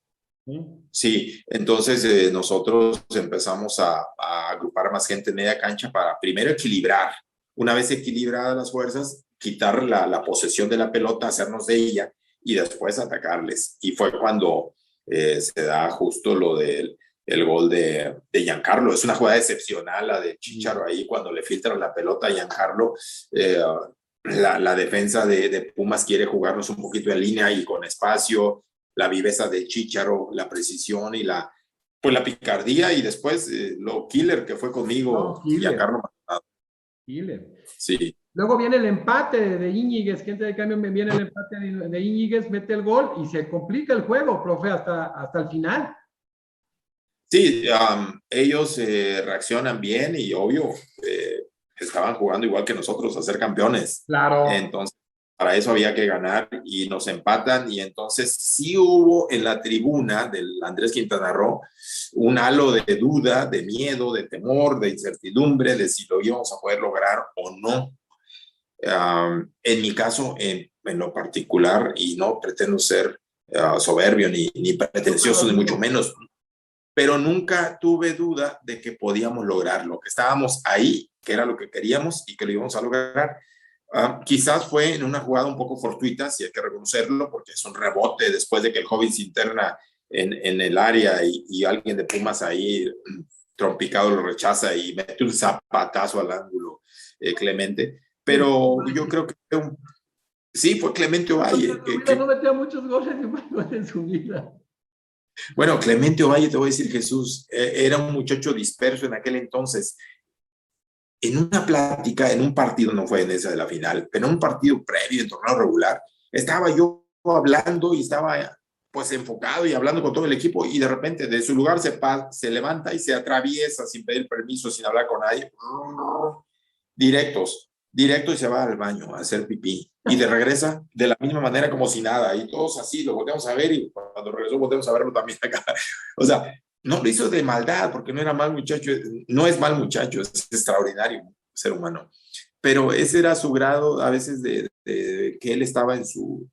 sí, entonces nosotros empezamos a agrupar más gente en media cancha para primero equilibrar. Una vez equilibradas las fuerzas, quitar la posesión de la pelota, hacernos de ella y después atacarles. Y fue cuando se da justo lo del el gol de Giancarlo. Es una jugada excepcional la de Chicharo ahí, cuando le filtran la pelota a Giancarlo. La defensa de Pumas quiere jugarnos un poquito en línea y con espacio, la viveza de Chicharo, la precisión y pues la picardía, y después lo killer que fue conmigo, Giancarlo. Killer. Sí. Luego viene el empate de Íñiguez, gente de cambio, viene el empate de Íñiguez, mete el gol y se complica el juego, profe, hasta el final. Sí, ellos reaccionan bien, y obvio, estaban jugando igual que nosotros a ser campeones. Claro. Entonces, para eso había que ganar, y nos empatan, y entonces sí hubo en la tribuna del Andrés Quintana Roo un halo de duda, de miedo, de temor, de incertidumbre, de si lo íbamos a poder lograr o no. En mi caso, en lo particular, y no pretendo ser soberbio ni pretencioso, ni mucho menos, pero nunca tuve duda de que podíamos lograrlo, que estábamos ahí, que era lo que queríamos y que lo íbamos a lograr. Quizás fue en una jugada un poco fortuita, si hay que reconocerlo, porque es un rebote después de que el joven se interna en el área, y alguien de Pumas ahí trompicado lo rechaza y mete un zapatazo al ángulo, Clemente. Pero yo creo que sí, fue Clemente Ovalle. No metía muchos goles en su vida. Bueno, Clemente Ovalle, te voy a decir, Jesús, era un muchacho disperso en aquel entonces. En una plática, en un partido, no fue en esa de la final, pero en un partido previo, en torneo regular, estaba yo hablando y estaba pues enfocado y hablando con todo el equipo, y de repente de su lugar se levanta y se atraviesa sin pedir permiso, sin hablar con nadie, directo, y se va al baño a hacer pipí, y de regresa de la misma manera como si nada, y todos así lo volteamos a ver, y cuando regresó volteamos a verlo también acá. O sea, no lo hizo de maldad, porque no era mal muchacho, no es mal muchacho, es extraordinario ser humano, pero ese era su grado a veces de que él estaba en su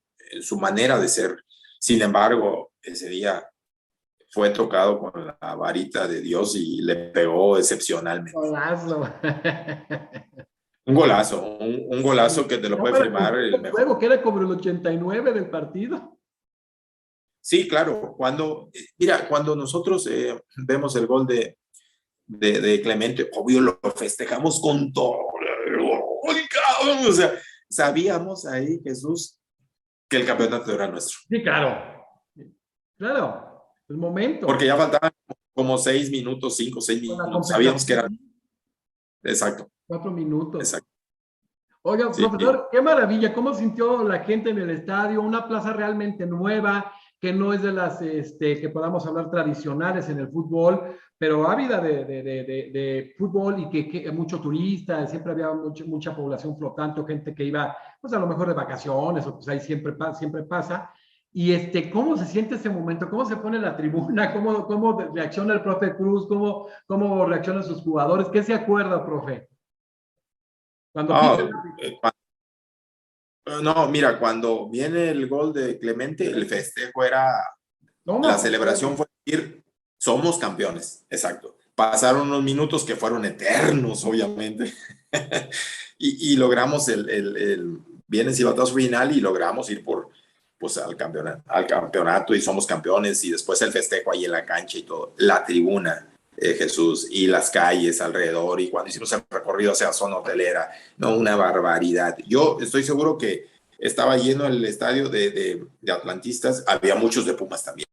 manera de ser. Sin embargo, ese día fue tocado con la varita de Dios y le pegó excepcionalmente. Golazo. Un golazo, un golazo que te lo puede firmar el mejor. Juego que era como el 89 del partido. Sí, claro. Mira, cuando nosotros vemos el gol de Clemente, obvio lo festejamos con todo. O sea, sabíamos ahí, Jesús, que el campeonato era nuestro. Sí, claro. Claro, el momento. Porque ya faltaban como 6 minutos, 5, 6 minutos. Sabíamos que era. Exacto. 4 minutos. Exacto. Oiga, sí, profesor, qué maravilla, cómo sintió la gente en el estadio, una plaza realmente nueva, que no es de las que podamos hablar tradicionales en el fútbol, pero ávida de fútbol, y que mucho turista, siempre había mucha población flotante, gente que iba, pues a lo mejor de vacaciones, o pues ahí siempre pasa. Y ¿cómo se siente ese momento? ¿Cómo se pone la tribuna? ¿Cómo reacciona el profe Cruz? ¿Cómo reaccionan sus jugadores? ¿Qué se acuerda, profe? No, mira, cuando viene el gol de Clemente, el festejo era, la celebración fue decir, somos campeones, exacto. Pasaron unos minutos que fueron eternos, obviamente, y logramos viene el silbatazo final, y logramos ir al campeonato, y somos campeones, y después el festejo ahí en la cancha y todo, la tribuna. Jesús, y las calles alrededor, y cuando hicimos el recorrido hacia zona hotelera, no, una barbaridad. Yo estoy seguro que estaba lleno el estadio de atlantistas, había muchos de Pumas también,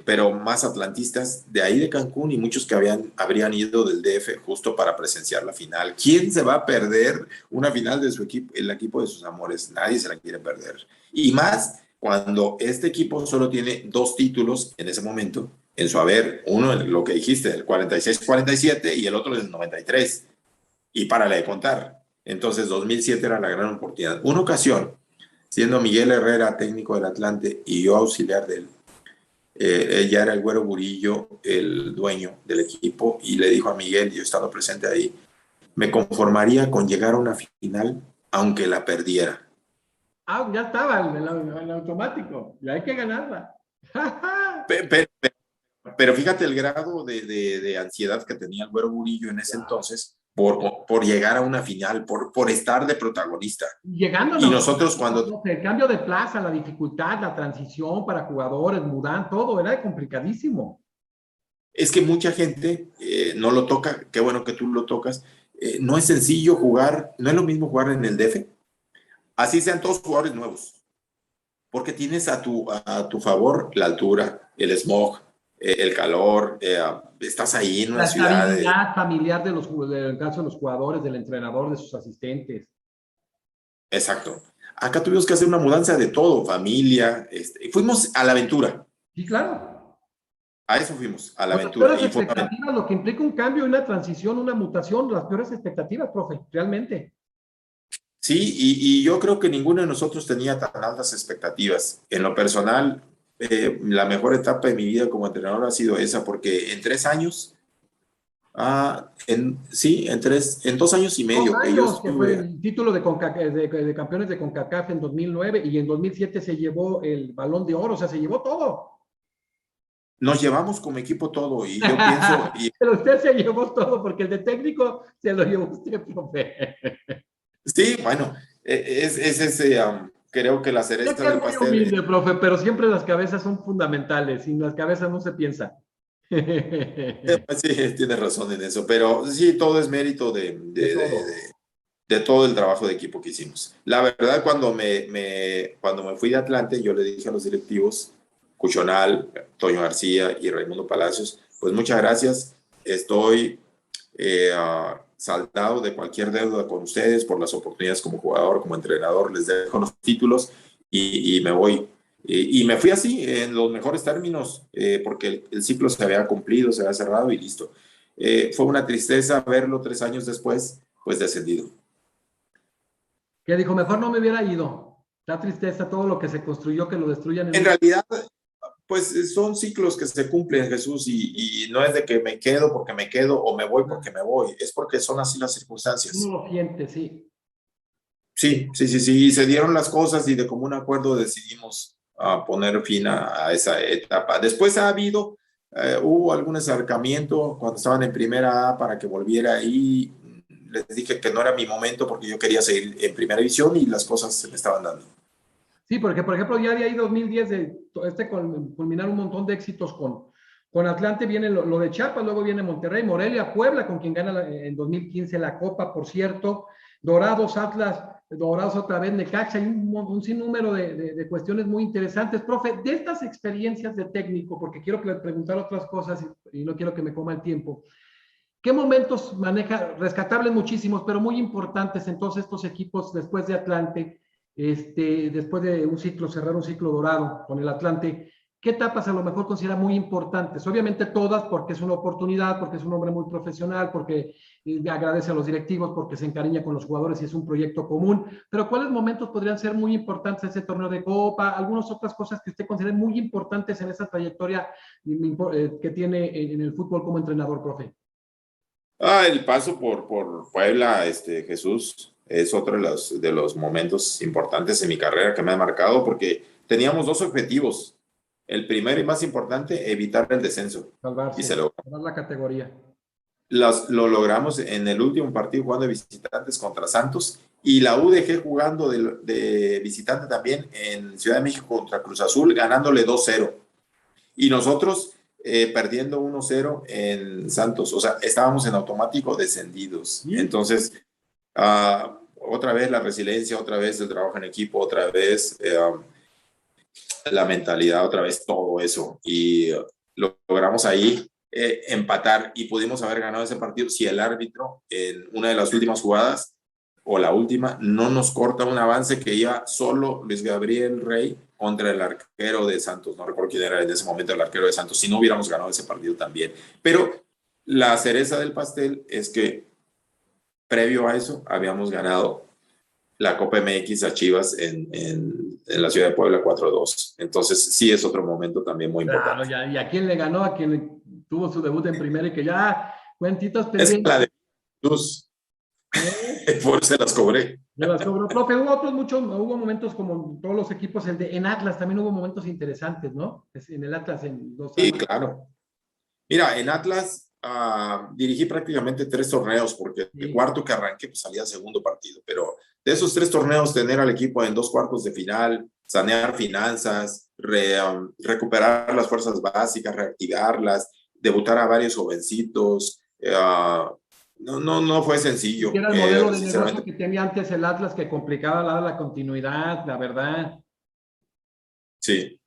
pero más atlantistas de ahí de Cancún y muchos que habrían ido del DF justo para presenciar la final. ¿Quién se va a perder una final de su equipo, el equipo de sus amores? Nadie se la quiere perder. Y más cuando este equipo solo tiene 2 títulos en ese momento en su haber. Uno, lo que dijiste, el 46-47 y el otro del 93. Y párale de contar. Entonces, 2007 era la gran oportunidad. Una ocasión, siendo Miguel Herrera técnico del Atlante y yo auxiliar de él, ella era el Güero Burillo, el dueño del equipo, y le dijo a Miguel, yo estando presente ahí, me conformaría con llegar a una final aunque la perdiera. Ah, ya estaba el automático, ya hay que ganarla. Pero fíjate el grado de ansiedad que tenía el Güero Burillo en ese entonces por llegar a una final, por estar de protagonista. Llegando y nosotros cuando... el cambio de plaza, la dificultad, la transición para jugadores, mudan, todo era complicadísimo. Es que mucha gente no lo toca, qué bueno que tú lo tocas. No es sencillo jugar, no es lo mismo jugar en el DF, así sean todos jugadores nuevos, porque tienes a tu favor la altura, el smog, el calor, estás ahí en una La ciudad. estabilidad familiar del caso de los jugadores, del entrenador, de sus asistentes. Exacto. Acá tuvimos que hacer una mudanza de todo, familia, fuimos a la aventura. Sí, claro. A eso fuimos, a la Con las aventura. peores expectativas, lo que implica un cambio, una transición, una mutación, las peores expectativas, profe, realmente. Sí, y yo creo que ninguno de nosotros tenía tan altas expectativas. En lo personal, la mejor etapa de mi vida como entrenador ha sido esa, porque en 3 años, en 2 años y Dos medio que yo años, que fue estuve, el título de campeones de CONCACAF en 2009 y en 2007 se llevó el Balón de Oro, o sea, se llevó todo. nos llevamos como equipo todo, y yo pienso, Pero usted se llevó todo, porque el de técnico se lo llevó usted, profe. sí, bueno, es ese, creo que la Es cereza que es del muy pastel. humilde, profe, pero siempre las cabezas son fundamentales. Sin las cabezas no se piensa. Sí, tienes razón en eso, pero sí, todo es mérito De todo. de todo el trabajo de equipo que hicimos. La verdad, cuando me fui de Atlante, yo le dije a los directivos, Cuchonal, Toño García y Raimundo Palacios, pues muchas gracias, estoy saldado de cualquier deuda con ustedes por las oportunidades como jugador, como entrenador, les dejo los títulos y me voy. Y me fui así, en los mejores términos, porque el ciclo se había cumplido, se había cerrado y listo. Fue una tristeza verlo 3 años después, pues descendido. Que dijo, mejor no me hubiera ido. Da tristeza todo lo que se construyó, que lo destruyan en En un... realidad, pues son ciclos que se cumplen, Jesús, y no es de que me quedo porque me quedo o me voy porque me voy, es porque son así las Uno circunstancias. lo siente, sí. Sí, sí, sí, sí, y se dieron las cosas y de común acuerdo decidimos poner fin a esa etapa. Después hubo algún acercamiento cuando estaban en primera A para que volviera ahí. Les dije que no era mi momento porque yo quería seguir en primera división y las cosas se me estaban dando. Sí, porque por ejemplo ya de ahí 2010, culminar un montón de éxitos con Atlante, viene lo de Chiapas, luego viene Monterrey, Morelia, Puebla, con quien gana en 2015 la Copa, por cierto, Dorados, Atlas, Dorados otra vez, Necaxa, y un sinnúmero de cuestiones muy interesantes. Profe, de estas experiencias de técnico, porque quiero preguntar otras cosas y no quiero que me coma el tiempo, ¿qué momentos maneja? Rescatables muchísimos, pero muy importantes en todos estos equipos después de Atlante, después de cerrar un ciclo dorado con el Atlante. ¿Qué etapas a lo mejor considera muy importantes? Obviamente todas, porque es una oportunidad, porque es un hombre muy profesional, porque agradece a los directivos, porque se encariña con los jugadores y es un proyecto común. Pero ¿cuáles momentos podrían ser muy importantes en ese torneo de Copa? Algunas otras cosas que usted considere muy importantes en esa trayectoria que tiene en el fútbol como entrenador, profe. El paso por Puebla, Jesús, es otro de los momentos importantes en mi carrera que me ha marcado porque teníamos 2 objetivos. El primero y más importante, evitar el descenso. Y Salvarse, se logró. salvar la categoría. Lo logramos en el último partido jugando de visitantes contra Santos y la UDG jugando de visitante también en Ciudad de México contra Cruz Azul, ganándole 2-0. Y nosotros perdiendo 1-0 en Santos. O sea, estábamos en automático descendidos. ¿Sí? Entonces, otra vez la resiliencia, otra vez el trabajo en equipo, otra vez la mentalidad otra vez, todo eso. Y logramos ahí empatar y pudimos haber ganado ese partido si el árbitro en una de las últimas jugadas o la última no nos corta un avance que iba solo Luis Gabriel Rey contra el arquero de Santos. No recuerdo quién era en ese momento el arquero de Santos. Si no hubiéramos ganado ese partido también. Pero la cereza del pastel es que previo a eso habíamos ganado la Copa MX a Chivas en la ciudad de Puebla 4-2. Entonces sí es otro momento también muy importante. Claro, y a quién le ganó, a quien tuvo su debut en primera y que ya cuentitos Es pendientes. la de Cruz. Por se las cobré. Ya las cobró, profe. Hubo momentos como todos los equipos, en Atlas también hubo momentos interesantes, ¿no? En el Atlas en 2 Sí, años. claro. Mira, en Atlas dirigí prácticamente 3 torneos, porque el cuarto que arranqué pues, salía segundo partido, pero de esos 3 torneos, tener al equipo en 2 cuartos de final, sanear finanzas, recuperar las fuerzas básicas, reactivarlas, debutar a varios jovencitos, no fue sencillo. Era el modelo de negocio que tenía antes el Atlas que complicaba la continuidad, la verdad. Sí.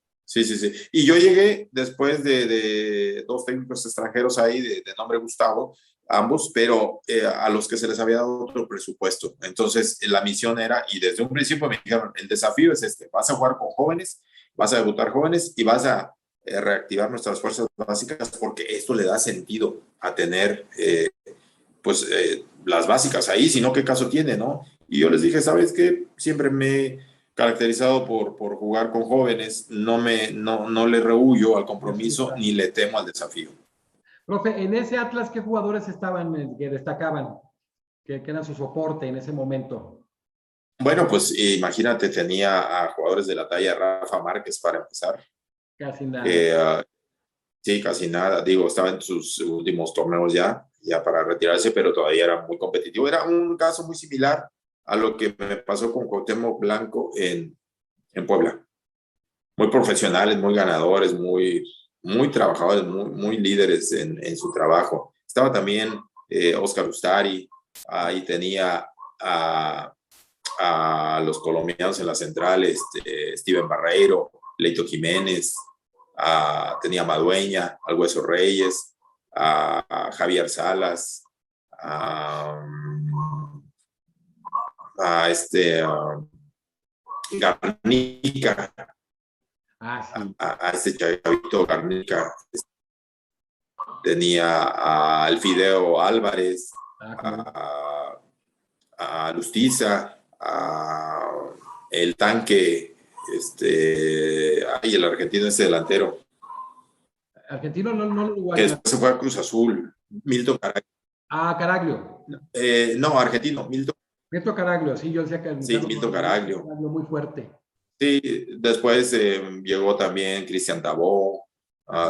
Y yo llegué después de 2 técnicos extranjeros ahí, de nombre Gustavo, ambos, pero a los que se les había dado otro presupuesto. Entonces, la misión era, y desde un principio me dijeron, el desafío es vas a jugar con jóvenes, vas a debutar jóvenes y vas a reactivar nuestras fuerzas básicas, porque esto le da sentido a tener, las básicas ahí, si no, ¿qué caso tiene, no? Y yo les dije, ¿sabes qué? Siempre me caracterizado por jugar con jóvenes, no le rehuyo al compromiso ni le temo al desafío. Profe, en ese Atlas, ¿qué jugadores estaban que destacaban, que eran su soporte en ese momento? Bueno, pues imagínate, tenía a jugadores de la talla de Rafa Márquez para empezar. Casi nada. Sí, casi nada. Digo, estaba en sus últimos torneos ya para retirarse, pero todavía era muy competitivo. Era un caso muy similar a lo que me pasó con Cuauhtémoc Blanco en Puebla. Muy profesionales, muy ganadores, muy trabajadores, muy líderes en su trabajo. Estaba también Oscar Ustari, ahí tenía a los colombianos en la central, Steven Barreiro, Leito Jiménez, tenía a Madueña, al Hueso Reyes, a Javier Salas, a Garnica, Sí. a este chavito Garnica, tenía al Fideo Álvarez, a Lustiza, a el Tanque, el argentino ese delantero. Argentino no que después se fue a Cruz Azul, Milton Caraglio. Caraglio. No, argentino, Milton Caraglio, sí, yo decía que sí, Milton Caraglio. Muy fuerte. Sí, después llegó también Cristian Tabó,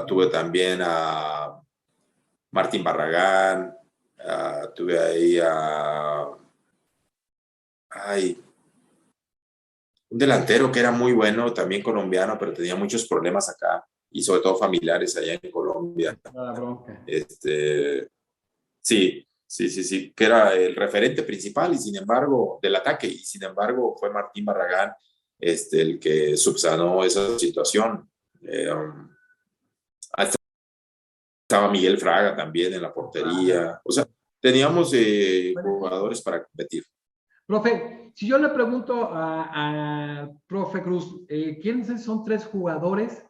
tuve también a Martín Barragán, tuve ahí un delantero que era muy bueno, también colombiano, pero tenía muchos problemas acá y sobre todo familiares allá en Colombia. Sí, que era el referente principal y sin embargo del ataque, y sin embargo fue Martín Barragán el que subsanó esa situación. Estaba Miguel Fraga también en la portería, o sea, teníamos jugadores para competir. Profe, si yo le pregunto a profe Cruz, ¿quiénes son 3 jugadores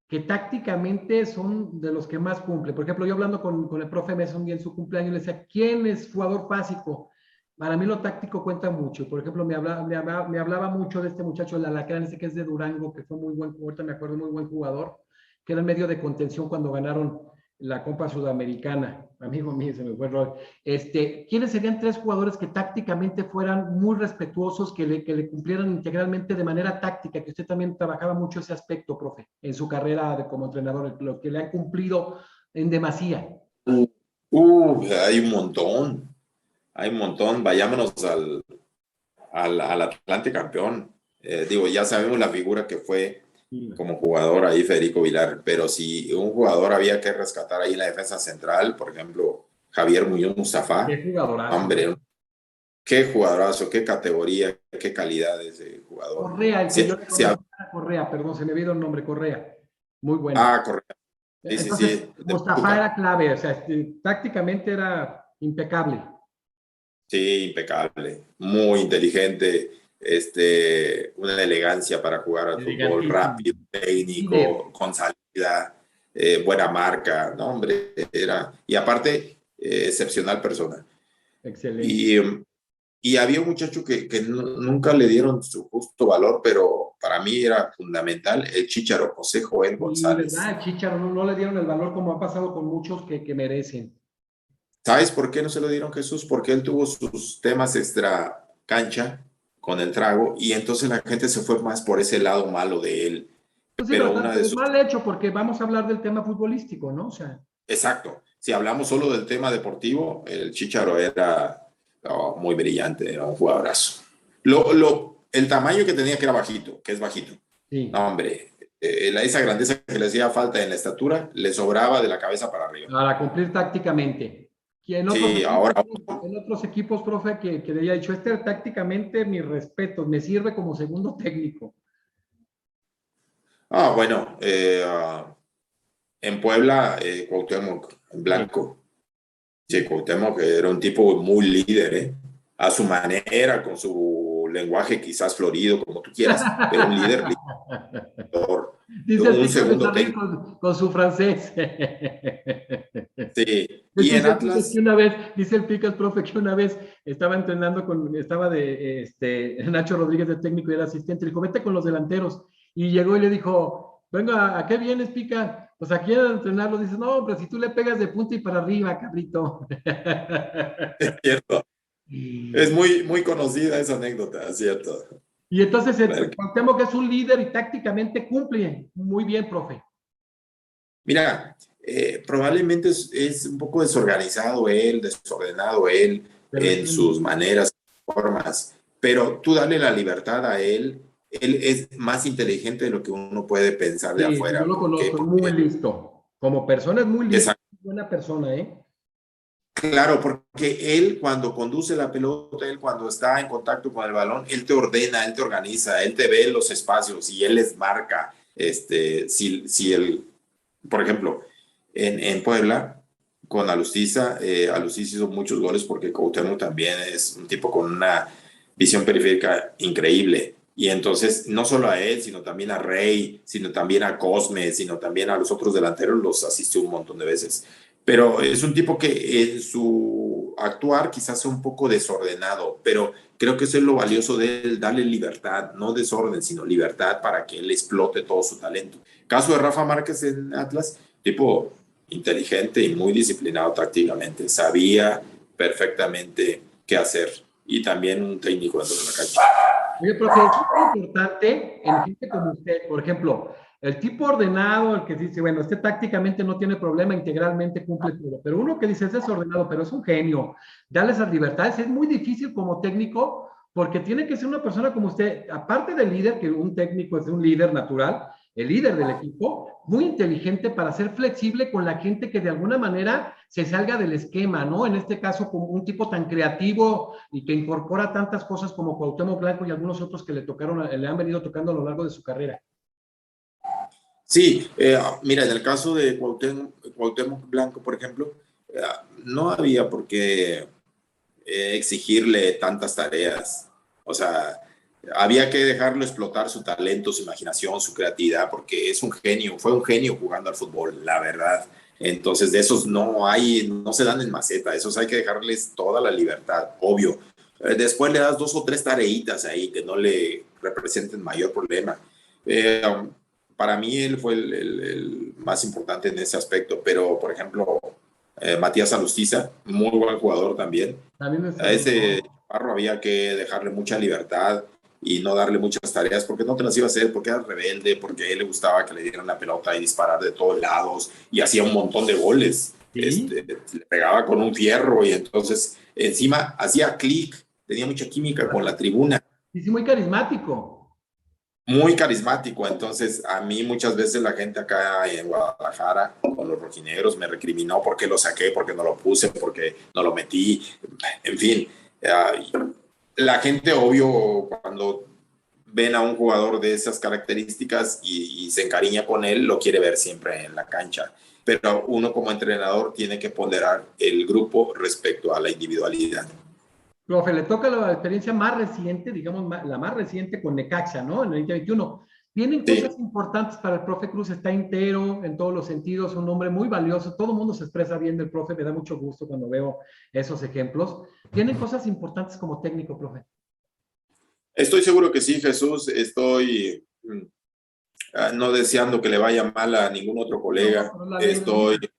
que tácticamente son de los que más cumplen? Por ejemplo, yo hablando con el profe Mesa un día en su cumpleaños, le decía, ¿quién es jugador básico? Para mí lo táctico cuenta mucho. Por ejemplo, me hablaba mucho de este muchacho, el Alacrán, que es de Durango, que fue muy buen, ahorita me acuerdo, muy buen jugador, que era en medio de contención cuando ganaron la Copa Sudamericana. Amigo mío, se me fue el rol. ¿Quiénes serían 3 jugadores que tácticamente fueran muy respetuosos, que le cumplieran integralmente de manera táctica, que usted también trabajaba mucho ese aspecto, profe, en su carrera como entrenador, lo que le han cumplido en demasía? Hay un montón. Vayámonos al Atlante campeón. Ya sabemos la figura que fue como jugador ahí Federico Vilar, pero si un jugador había que rescatar ahí en la defensa central, por ejemplo, Javier Muñoz Mustafa. Qué jugadorazo. Hombre, qué jugadorazo, qué categoría, qué calidad de ese jugador. Correa, Correa, perdón, se me olvidó el nombre, Correa. Muy bueno. Ah, correcto. Sí, sí, Entonces, sí. Mustafa era clave, o sea, tácticamente era impecable. Sí, impecable, muy inteligente, una elegancia para jugar al fútbol, Elegantísimo. rápido, Líder. técnico, con salida, buena marca, ¿no, hombre? Y aparte, excepcional persona. Excelente. Y, y había un muchacho que nunca le dieron su justo valor, pero para mí era fundamental, el Chícharo, José Joel Y González. verdad, el Chícharo no le dieron el valor como ha pasado con muchos que merecen. ¿Sabes por qué no se lo dieron, Jesús? Porque él tuvo sus temas extra cancha con el trago y entonces la gente se fue más por ese lado malo de él. Pues sí, Pero una de pero sus... mal hecho porque vamos a hablar del tema futbolístico, ¿no? O sea, Exacto. Si hablamos solo del tema deportivo, el Chícharo era muy brillante, era un jugadorazo. El tamaño que tenía, que era bajito, que es bajito. sí. No, hombre, esa grandeza que le hacía falta en la estatura, le sobraba de la cabeza para arriba. Para cumplir tácticamente. Y Sí, ahora... en otros equipos, profe, que le haya dicho, tácticamente, mis respetos, me sirve como segundo técnico. Bueno, en Puebla, Cuauhtémoc, en Sí. Blanco. Sí, Cuauhtémoc era un tipo muy líder, ¿eh? A su manera, con su lenguaje quizás florido, como tú quieras, pero un líder, Dice el un Pico de segundo Sarrín técnico. con su francés. Sí, y en Dice el Pico que Atlas, una vez, dice el Pico, el profe, que una vez estaba entrenando estaba de Nacho Rodríguez de técnico y era asistente, le dijo, vete con los delanteros. Y llegó y le dijo, venga, ¿a qué vienes, Pica? Pues aquí a entrenarlo. Dice, no, pero si tú le pegas de punta y para arriba, cabrito. es cierto, es muy, muy conocida esa anécdota, es cierto. Y entonces, Cuauhtémoc que es un líder y tácticamente cumple muy bien, profe. Mira, probablemente es un poco desorganizado él, desordenado él Pero es en sus maneras, formas, pero tú dale la libertad a él es más inteligente de lo que uno puede pensar de sí, yo afuera. lo ¿Por qué? conozco, es muy Porque, listo. Como persona es muy listo, exacto, buena persona, ¿eh? claro, porque él cuando conduce la pelota, él cuando está en contacto con el balón, él te ordena, él te organiza, él te ve los espacios y él les marca, si el por ejemplo, en Puebla, con Alustiza, Alustiza hizo muchos goles porque Cuauhtémoc también es un tipo con una visión periférica increíble. Y entonces, no solo a él, sino también a Rey, sino también a Cosme, sino también a los otros delanteros, los asistió un montón de veces. Pero es un tipo que en su actuar quizás sea un poco desordenado, pero creo que eso es lo valioso de él, darle libertad, no desorden, sino libertad para que él explote todo su talento. Caso de Rafa Márquez en Atlas, tipo inteligente y muy disciplinado tácticamente, sabía perfectamente qué hacer y también un técnico dentro de la cancha. Oye, profe, es muy importante en gente como usted, por ejemplo, el tipo ordenado, el que dice, bueno, tácticamente no tiene problema, integralmente cumple todo, pero uno que dice es desordenado, pero es un genio, darle esas libertades es muy difícil como técnico, porque tiene que ser una persona como usted, aparte del líder, que un técnico es un líder natural, el líder del equipo, muy inteligente para ser flexible con la gente que de alguna manera se salga del esquema, ¿no? En este caso, como un tipo tan creativo y que incorpora tantas cosas como Cuauhtémoc Blanco y algunos otros que le han venido tocando a lo largo de su carrera. Sí, mira, en el caso de Cuauhtémoc Blanco, por ejemplo, no había por qué exigirle tantas tareas. O sea, había que dejarlo explotar su talento, su imaginación, su creatividad, porque es un genio, fue un genio jugando al fútbol, la verdad. Entonces, de esos no se dan en maceta, esos hay que dejarles toda la libertad, obvio. Después le das dos o tres tareitas ahí que no le representen mayor problema. Eh, para mí él fue el más importante en ese aspecto, pero por ejemplo, Matías Alustiza, muy buen jugador también. También es A ese Chaparro había que dejarle mucha libertad y no darle muchas tareas porque no te las iba a hacer, porque era rebelde, porque a él le gustaba que le dieran la pelota y disparar de todos lados y hacía un montón de goles. sí, Le pegaba con un fierro y entonces encima hacía clic, tenía mucha química con la tribuna, sí, sí, muy carismático. muy carismático. Entonces, a mí muchas veces la gente acá en Guadalajara con los rojinegros me recriminó porque lo saqué, porque no lo puse, porque no lo metí, en fin. La gente, obvio, cuando ven a un jugador de esas características y se encariña con él, lo quiere ver siempre en la cancha. Pero uno como entrenador tiene que ponderar el grupo respecto a la individualidad. Profe, le toca la experiencia más reciente, digamos, la más reciente con Necaxa, ¿no? En el 2021. Vienen Sí, cosas importantes para el profe Cruz, está entero en todos los sentidos, un hombre muy valioso, todo el mundo se expresa bien del profe, me da mucho gusto cuando veo esos ejemplos. Tienen cosas importantes como técnico, profe. estoy seguro que sí, Jesús. Estoy no deseando que le vaya mal a ningún otro No, colega. pero la ley de la Estoy vida.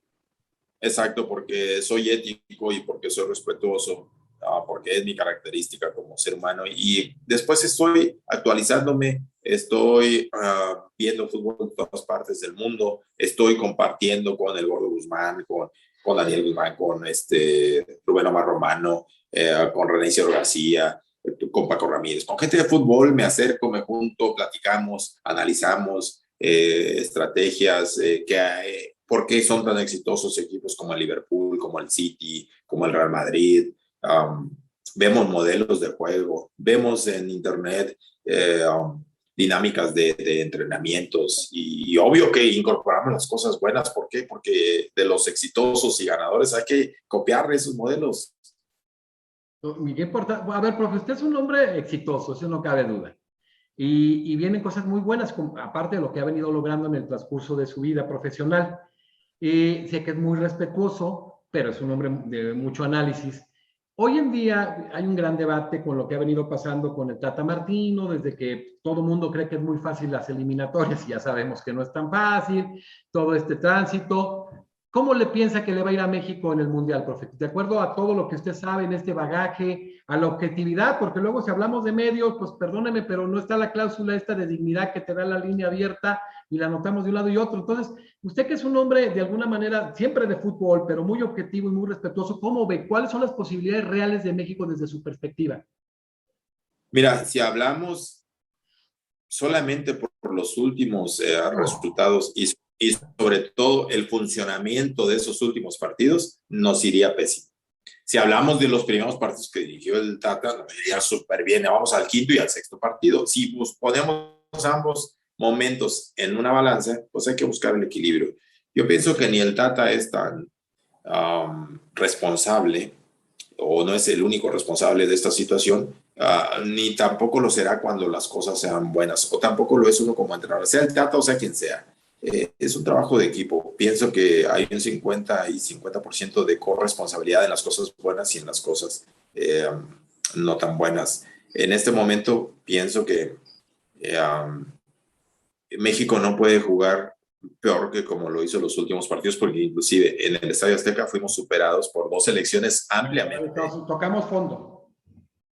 exacto porque soy ético y porque soy respetuoso, porque es mi característica como ser humano. Y después estoy actualizándome, estoy viendo fútbol en todas partes del mundo, estoy compartiendo con el Gordo Guzmán, con Daniel Guzmán, con Rubén Omar Romano, con René García, con Paco Ramírez, con gente de fútbol. Me acerco, me junto, platicamos, analizamos estrategias por qué son tan exitosos equipos como el Liverpool, como el City, como el Real Madrid. Vemos modelos de juego, vemos en internet dinámicas de entrenamientos y obvio que incorporamos las cosas buenas. ¿Por qué? Porque de los exitosos y ganadores hay que copiar esos modelos. Miguel Porta, a ver, profe, usted es un hombre exitoso, eso no cabe duda. Y vienen cosas muy buenas, aparte de lo que ha venido logrando en el transcurso de su vida profesional. Sé que es muy respetuoso, pero es un hombre de mucho análisis. Hoy en día hay un gran debate con lo que ha venido pasando con el Tata Martino, desde que todo el mundo cree que es muy fácil las eliminatorias y ya sabemos que no es tan fácil, todo este tránsito. ¿Cómo le piensa que le va a ir a México en el Mundial, profe? De acuerdo a todo lo que usted sabe en este bagaje, a la objetividad, porque luego si hablamos de medios, pues perdóneme, pero no está la cláusula esta de dignidad que te da la línea abierta y la anotamos de un lado y otro. Entonces, usted que es un hombre de alguna manera siempre de fútbol, pero muy objetivo y muy respetuoso, ¿cómo ve? ¿Cuáles son las posibilidades reales de México desde su perspectiva? Mira, si hablamos solamente por los últimos resultados y sobre todo el funcionamiento de esos últimos partidos, nos iría pésimo. Si hablamos de los primeros partidos que dirigió el Tata, nos iría súper bien. Vamos al quinto y al sexto partido. Si pues, ponemos ambos momentos en una balanza, pues hay que buscar el equilibrio. Yo pienso que ni el Tata es tan responsable, o no es el único responsable de esta situación, ni tampoco lo será cuando las cosas sean buenas, o tampoco lo es uno como entrenador, sea el Tata o sea quien sea. Es un trabajo de equipo. Pienso que hay un 50 y 50% de corresponsabilidad en las cosas buenas y en las cosas no tan buenas. En este momento pienso que México no puede jugar peor que como lo hizo los últimos partidos, porque inclusive en el Estadio Azteca fuimos superados por dos selecciones ampliamente. Tocamos fondo.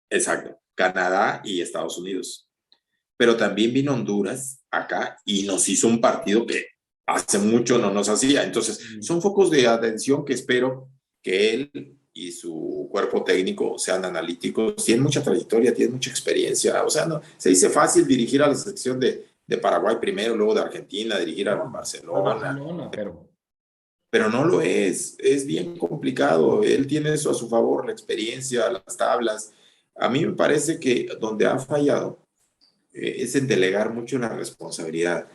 Exacto, Canadá y Estados Unidos. Pero también vino Honduras acá y nos hizo un partido que hace mucho no nos hacía. Entonces, son focos de atención que espero que él y su cuerpo técnico sean analíticos. Tienen mucha trayectoria, tienen mucha experiencia. O sea, no, se dice fácil dirigir a la selección de Paraguay primero, luego de Argentina, dirigir a Barcelona. Barcelona, Pero no lo es bien complicado. Él tiene eso a su favor, la experiencia, las tablas. A mí me parece que donde ha fallado es en delegar mucho la responsabilidad.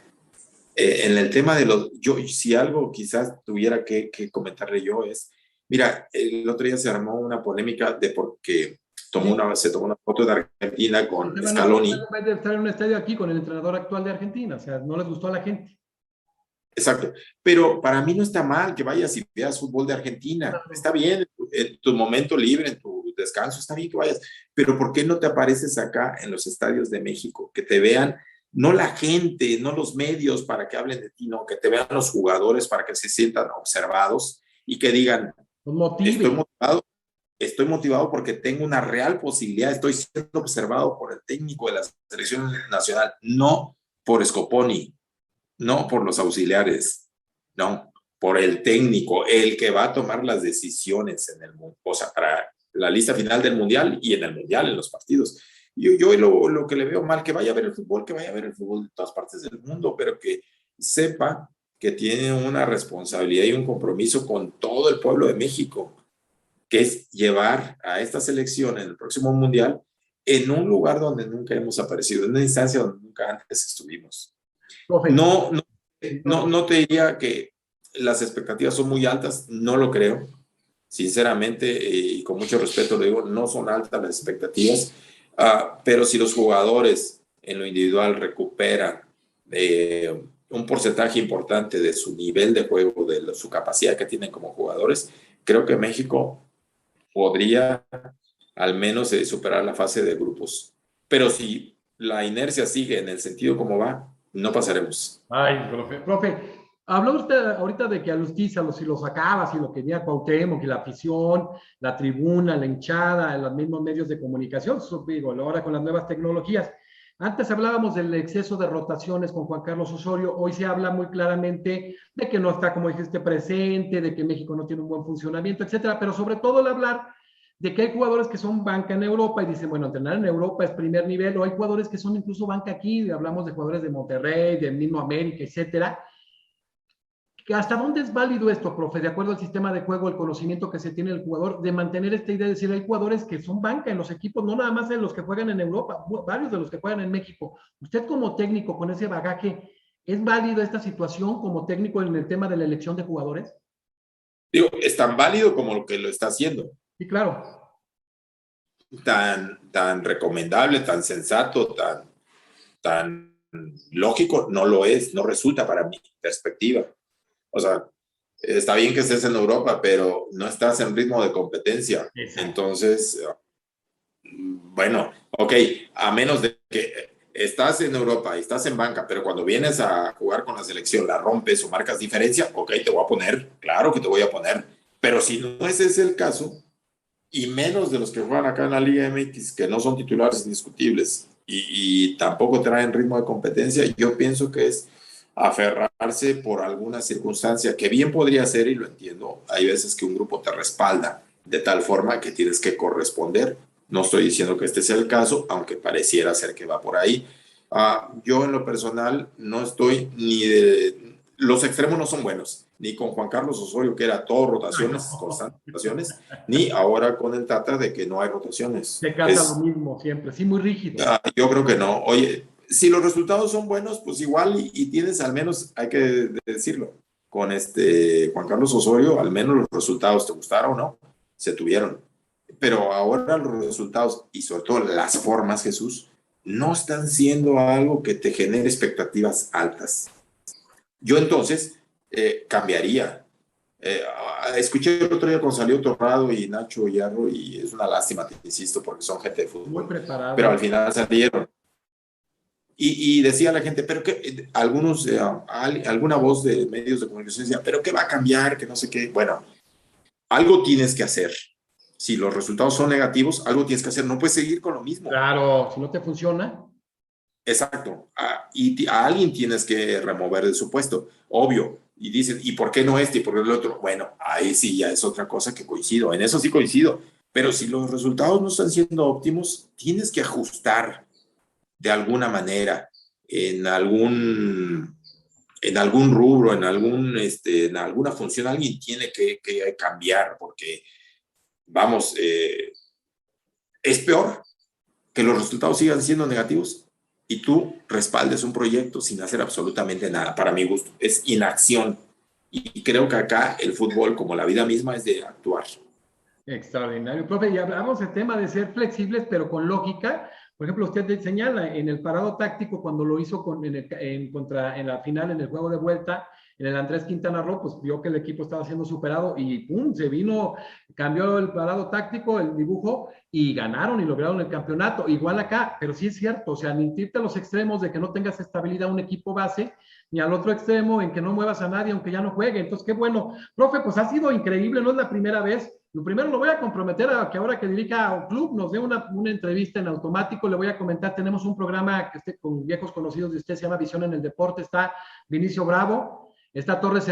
En el tema de los, yo, si algo quizás tuviera que comentarle yo es, mira, el otro día se armó una polémica de porque sí. se tomó una foto de Argentina con Estaban Scaloni. de estar en un estadio aquí con el entrenador actual de Argentina, o sea, no les gustó a la gente. Exacto. Pero para mí no está mal que vayas y veas fútbol de Argentina. Está bien, en tu momento libre, en tu descanso, está bien que vayas. Pero ¿por qué no te apareces acá en los estadios de México? Que te vean, no la gente, no los medios para que hablen de ti, no, que te vean los jugadores para que se sientan observados y que digan, Los motive. estoy motivado, estoy motivado porque tengo una real posibilidad, estoy siendo observado por el técnico de la selección nacional, no por Scoponi, no por los auxiliares, no, por el técnico, el que va a tomar las decisiones en el mundo, o sea, para la lista final del mundial y en el mundial, en los partidos. Yo lo que le veo mal, que vaya a ver el fútbol, que vaya a ver el fútbol de todas partes del mundo, pero que sepa que tiene una responsabilidad y un compromiso con todo el pueblo de México, que es llevar a esta selección en el próximo mundial en un lugar donde nunca hemos aparecido, en una instancia donde nunca antes estuvimos. Profe, No, no, no te diría que las expectativas son muy altas, no lo creo. Sinceramente, y con mucho respeto lo digo, no son altas las expectativas, pero si los jugadores en lo individual recuperan un porcentaje importante de su nivel de juego, de su capacidad que tienen como jugadores, creo que México podría al menos superar la fase de grupos. Pero si la inercia sigue en el sentido como va, no pasaremos. ay, profe, habló usted ahorita de que a Lustiza, si lo sacaba, si lo quería Cuauhtémoc, que la afición, la tribuna, la hinchada, los mismos medios de comunicación, digo, ahora con las nuevas tecnologías. Antes hablábamos del exceso de rotaciones con Juan Carlos Osorio, hoy se habla muy claramente de que no está, como dijiste, presente, de que México no tiene un buen funcionamiento, etcétera, pero sobre todo el hablar de que hay jugadores que son banca en Europa y dicen, bueno, entrenar en Europa es primer nivel, o hay jugadores que son incluso banca aquí, hablamos de jugadores de Monterrey, del mismo América, etcétera. ¿Hasta dónde es válido esto, profe? De acuerdo al sistema de juego, el conocimiento que se tiene el jugador, de mantener esta idea de decir, hay jugadores que son banca en los equipos, no nada más en los que juegan en Europa, varios de los que juegan en México. Usted como técnico con ese bagaje, ¿es válido esta situación como técnico en el tema de la elección de jugadores? Digo, es tan válido como lo que lo está haciendo. Sí, claro. Tan recomendable, tan sensato, tan lógico, no lo es, no resulta para mi perspectiva. O sea, está bien que estés en Europa, pero no estás en ritmo de competencia. Exacto. Entonces, bueno, ok, a menos de que estás en Europa y estás en banca, pero cuando vienes a jugar con la selección la rompes o marcas diferencia, ok, te voy a poner, claro que te voy a poner. Pero si no ese es el caso, y menos de los que juegan acá en la Liga MX, que no son titulares indiscutibles y tampoco traen ritmo de competencia, yo pienso que es aferrarse por alguna circunstancia que bien podría ser, y lo entiendo, hay veces que un grupo te respalda de tal forma que tienes que corresponder. No estoy diciendo que este sea el caso, aunque pareciera ser que va por ahí. Yo en lo personal no estoy ni de... Los extremos no son buenos, ni con Juan Carlos Osorio, que era todo rotaciones, constantes rotaciones, ni ahora con el Tata de que no hay rotaciones. Se casa lo mismo siempre, sí, muy rígido. Yo creo que no. Oye, si los resultados son buenos, pues igual y tienes al menos, hay que decirlo, con Juan Carlos Osorio, al menos los resultados, te gustaron o no, se tuvieron. Pero ahora los resultados y sobre todo las formas, Jesús, no están siendo algo que te genere expectativas altas. Yo entonces cambiaría. Escuché el otro día cuando salió Torrado y Nacho Hierro y es una lástima, te insisto, porque son gente de fútbol. Muy preparado. Pero al final salieron. Y decía la gente, pero que algunos, alguna voz de medios de comunicación decía, pero ¿qué va a cambiar? Que no sé qué. Bueno, algo tienes que hacer. Si los resultados son negativos, algo tienes que hacer. No puedes seguir con lo mismo. Claro, si no te funciona. Exacto. Y a alguien tienes que remover de su puesto, obvio. Y dicen, ¿y por qué no este y por qué el otro? Bueno, ahí sí ya es otra cosa que coincido. En eso sí coincido. Pero si los resultados no están siendo óptimos, tienes que ajustar de alguna manera en algún rubro, en alguna función. Alguien tiene que cambiar porque, vamos, es peor que los resultados sigan siendo negativos y tú respaldes un proyecto sin hacer absolutamente nada. Para mi gusto, es inacción. Y creo que acá el fútbol, como la vida misma, es de actuar. Extraordinario. Profe, y hablamos del tema de ser flexibles, pero con lógica. Por ejemplo, usted señala en el parado táctico, cuando lo hizo en la final, en el juego de vuelta, en el Andrés Quintana Roo, pues vio que el equipo estaba siendo superado y ¡pum! Se vino, cambió el parado táctico, el dibujo, y ganaron y lograron el campeonato. Igual acá, pero sí es cierto, o sea, ni irte a los extremos de que no tengas estabilidad un equipo base, ni al otro extremo en que no muevas a nadie aunque ya no juegue. Entonces, qué bueno. Profe, pues ha sido increíble, no es la primera vez. Lo primero lo voy a comprometer a que ahora que dirija a un club nos dé una entrevista en automático. Le voy a comentar, tenemos un programa que esté con viejos conocidos de usted, se llama Visión en el Deporte. Está Vinicio Bravo, está Toño Torres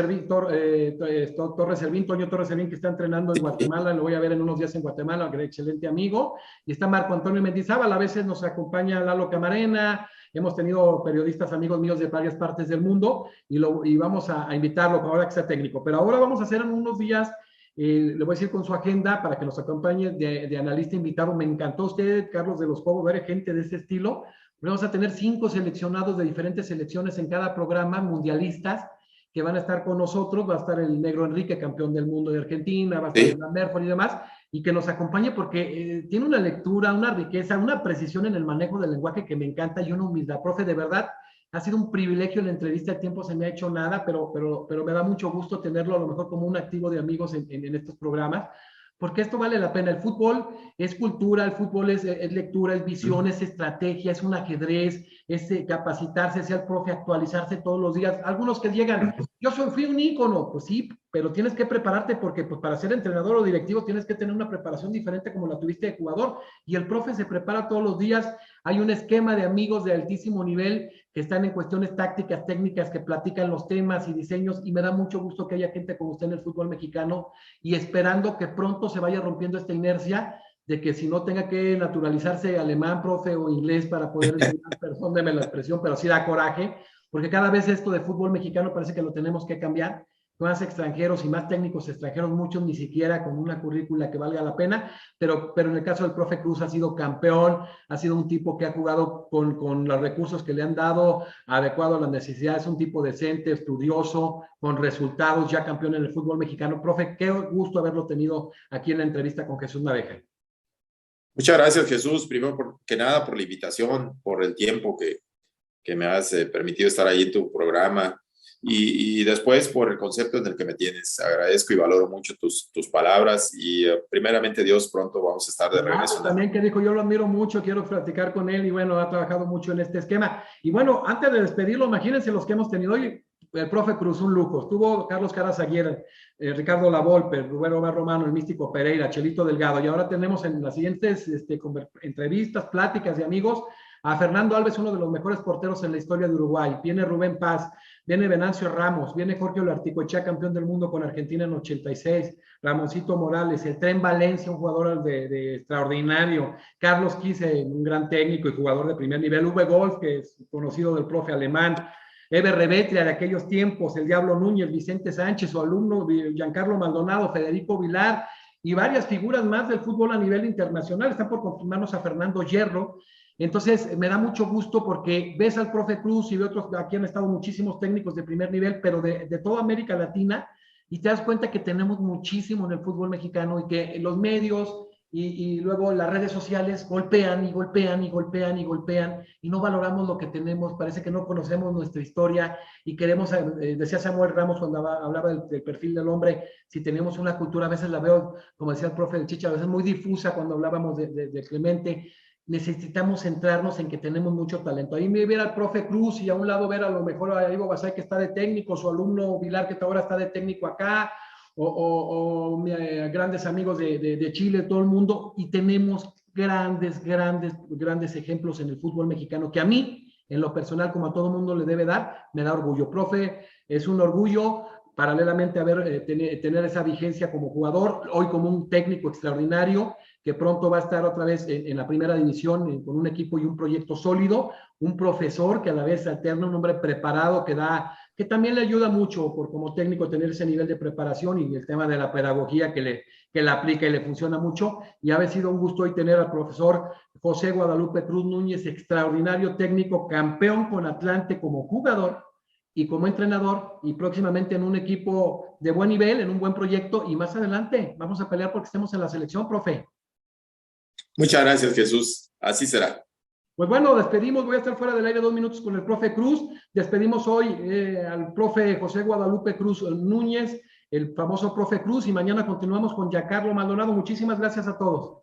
Servín, que está entrenando en Guatemala. Lo voy a ver en unos días en Guatemala, un excelente amigo. Y está Marco Antonio Mendizábal, a veces nos acompaña Lalo Camarena. Hemos tenido periodistas amigos míos de varias partes del mundo y vamos a invitarlo ahora que sea técnico. Pero ahora vamos a hacer en unos días le voy a decir con su agenda para que nos acompañe de analista invitado. Me encantó usted, Carlos de los Cobos, ver gente de este estilo. Vamos a tener 5 seleccionados de diferentes selecciones en cada programa, mundialistas, que van a estar con nosotros. Va a estar el Negro Enrique, campeón del mundo de Argentina, va a estar el Merford y demás, y que nos acompañe porque tiene una lectura, una riqueza, una precisión en el manejo del lenguaje que me encanta y una humildad. Profe, de verdad, ha sido un privilegio la entrevista, el tiempo se me ha hecho nada, pero me da mucho gusto tenerlo a lo mejor como un activo de amigos en estos programas, porque esto vale la pena. El fútbol es cultura, el fútbol es lectura, es visión, es estrategia, es un ajedrez, es capacitarse, ser el profe, actualizarse todos los días. Algunos que llegan, fui un ícono, pues sí, pero tienes que prepararte porque pues, para ser entrenador o directivo tienes que tener una preparación diferente como la tuviste de jugador, y el profe se prepara todos los días. Hay un esquema de amigos de altísimo nivel que están en cuestiones tácticas, técnicas, que platican los temas y diseños, y me da mucho gusto que haya gente como usted en el fútbol mexicano, y esperando que pronto se vaya rompiendo esta inercia de que si no tenga que naturalizarse alemán, profe, o inglés para poder decir, perdóneme la expresión, pero sí da coraje, porque cada vez esto de fútbol mexicano parece que lo tenemos que cambiar. Más extranjeros y más técnicos extranjeros, muchos ni siquiera con una currícula que valga la pena, pero en el caso del profe Cruz ha sido campeón, ha sido un tipo que ha jugado con los recursos que le han dado, adecuado a las necesidades, un tipo decente, estudioso, con resultados, ya campeón en el fútbol mexicano. Profe, qué gusto haberlo tenido aquí en la entrevista con Jesús Naveja. Muchas gracias, Jesús, primero que nada por la invitación, por el tiempo que me has permitido estar ahí en tu programa. Y después por el concepto en el que me tienes. Agradezco y valoro mucho tus palabras, y primeramente Dios, pronto vamos a estar de regreso. También que dijo, yo lo admiro mucho, quiero platicar con él, y bueno, ha trabajado mucho en este esquema. Y bueno, antes de despedirlo, imagínense los que hemos tenido hoy. El profe Cruz, un lujo. Estuvo Carlos Carazaguer, Ricardo Lavolpe, Rubén Omar Romano, el Místico Pereira, Chelito Delgado, y ahora tenemos en las siguientes entrevistas, pláticas de amigos, a Fernando Alves, uno de los mejores porteros en la historia de Uruguay. Viene Rubén Paz, viene Venancio Ramos, viene Jorge Olarticoechea, campeón del mundo con Argentina en 86, Ramoncito Morales, el Tren Valencia, un jugador de extraordinario, Carlos Quise, un gran técnico y jugador de primer nivel, Uwe Wolf, que es conocido del profe alemán, Eber Revetria de aquellos tiempos, el Diablo Núñez, Vicente Sánchez, su alumno Giancarlo Maldonado, Federico Vilar, y varias figuras más del fútbol a nivel internacional. Están por confirmarnos a Fernando Hierro. Entonces, me da mucho gusto porque ves al profe Cruz y de otros, aquí han estado muchísimos técnicos de primer nivel, pero de toda América Latina, y te das cuenta que tenemos muchísimo en el fútbol mexicano, y que los medios y luego las redes sociales golpean y golpean y golpean y golpean, y no valoramos lo que tenemos. Parece que no conocemos nuestra historia y queremos, decía Samuel Ramos cuando hablaba del perfil del hombre, si tenemos una cultura, a veces la veo, como decía el profe del Chicha, a veces muy difusa cuando hablábamos de Clemente. Necesitamos centrarnos en que tenemos mucho talento. Ahí me ver al profe Cruz, y a un lado ver a lo mejor a Ivo Basay, que está de técnico, su alumno Vilar, que ahora está de técnico acá, o grandes amigos de Chile, todo el mundo, y tenemos grandes ejemplos en el fútbol mexicano, que a mí, en lo personal, como a todo mundo le debe dar, me da orgullo. Profe, es un orgullo, paralelamente a tener esa vigencia como jugador, hoy como un técnico extraordinario, que pronto va a estar otra vez en la primera división, con un equipo y un proyecto sólido, un profesor que a la vez alterna, un hombre preparado que también le ayuda mucho como técnico tener ese nivel de preparación, y el tema de la pedagogía que la aplica y le funciona mucho. Y ha sido un gusto hoy tener al profesor José Guadalupe Cruz Núñez, extraordinario técnico, campeón con Atlante como jugador y como entrenador, y próximamente en un equipo de buen nivel, en un buen proyecto, y más adelante vamos a pelear porque estemos en la selección, profe. Muchas gracias, Jesús. Así será. Pues bueno, despedimos, voy a estar fuera del aire 2 minutos con el profe Cruz. Despedimos hoy al profe José Guadalupe Cruz Núñez, el famoso profe Cruz, y mañana continuamos con Giancarlo Maldonado. Muchísimas gracias a todos.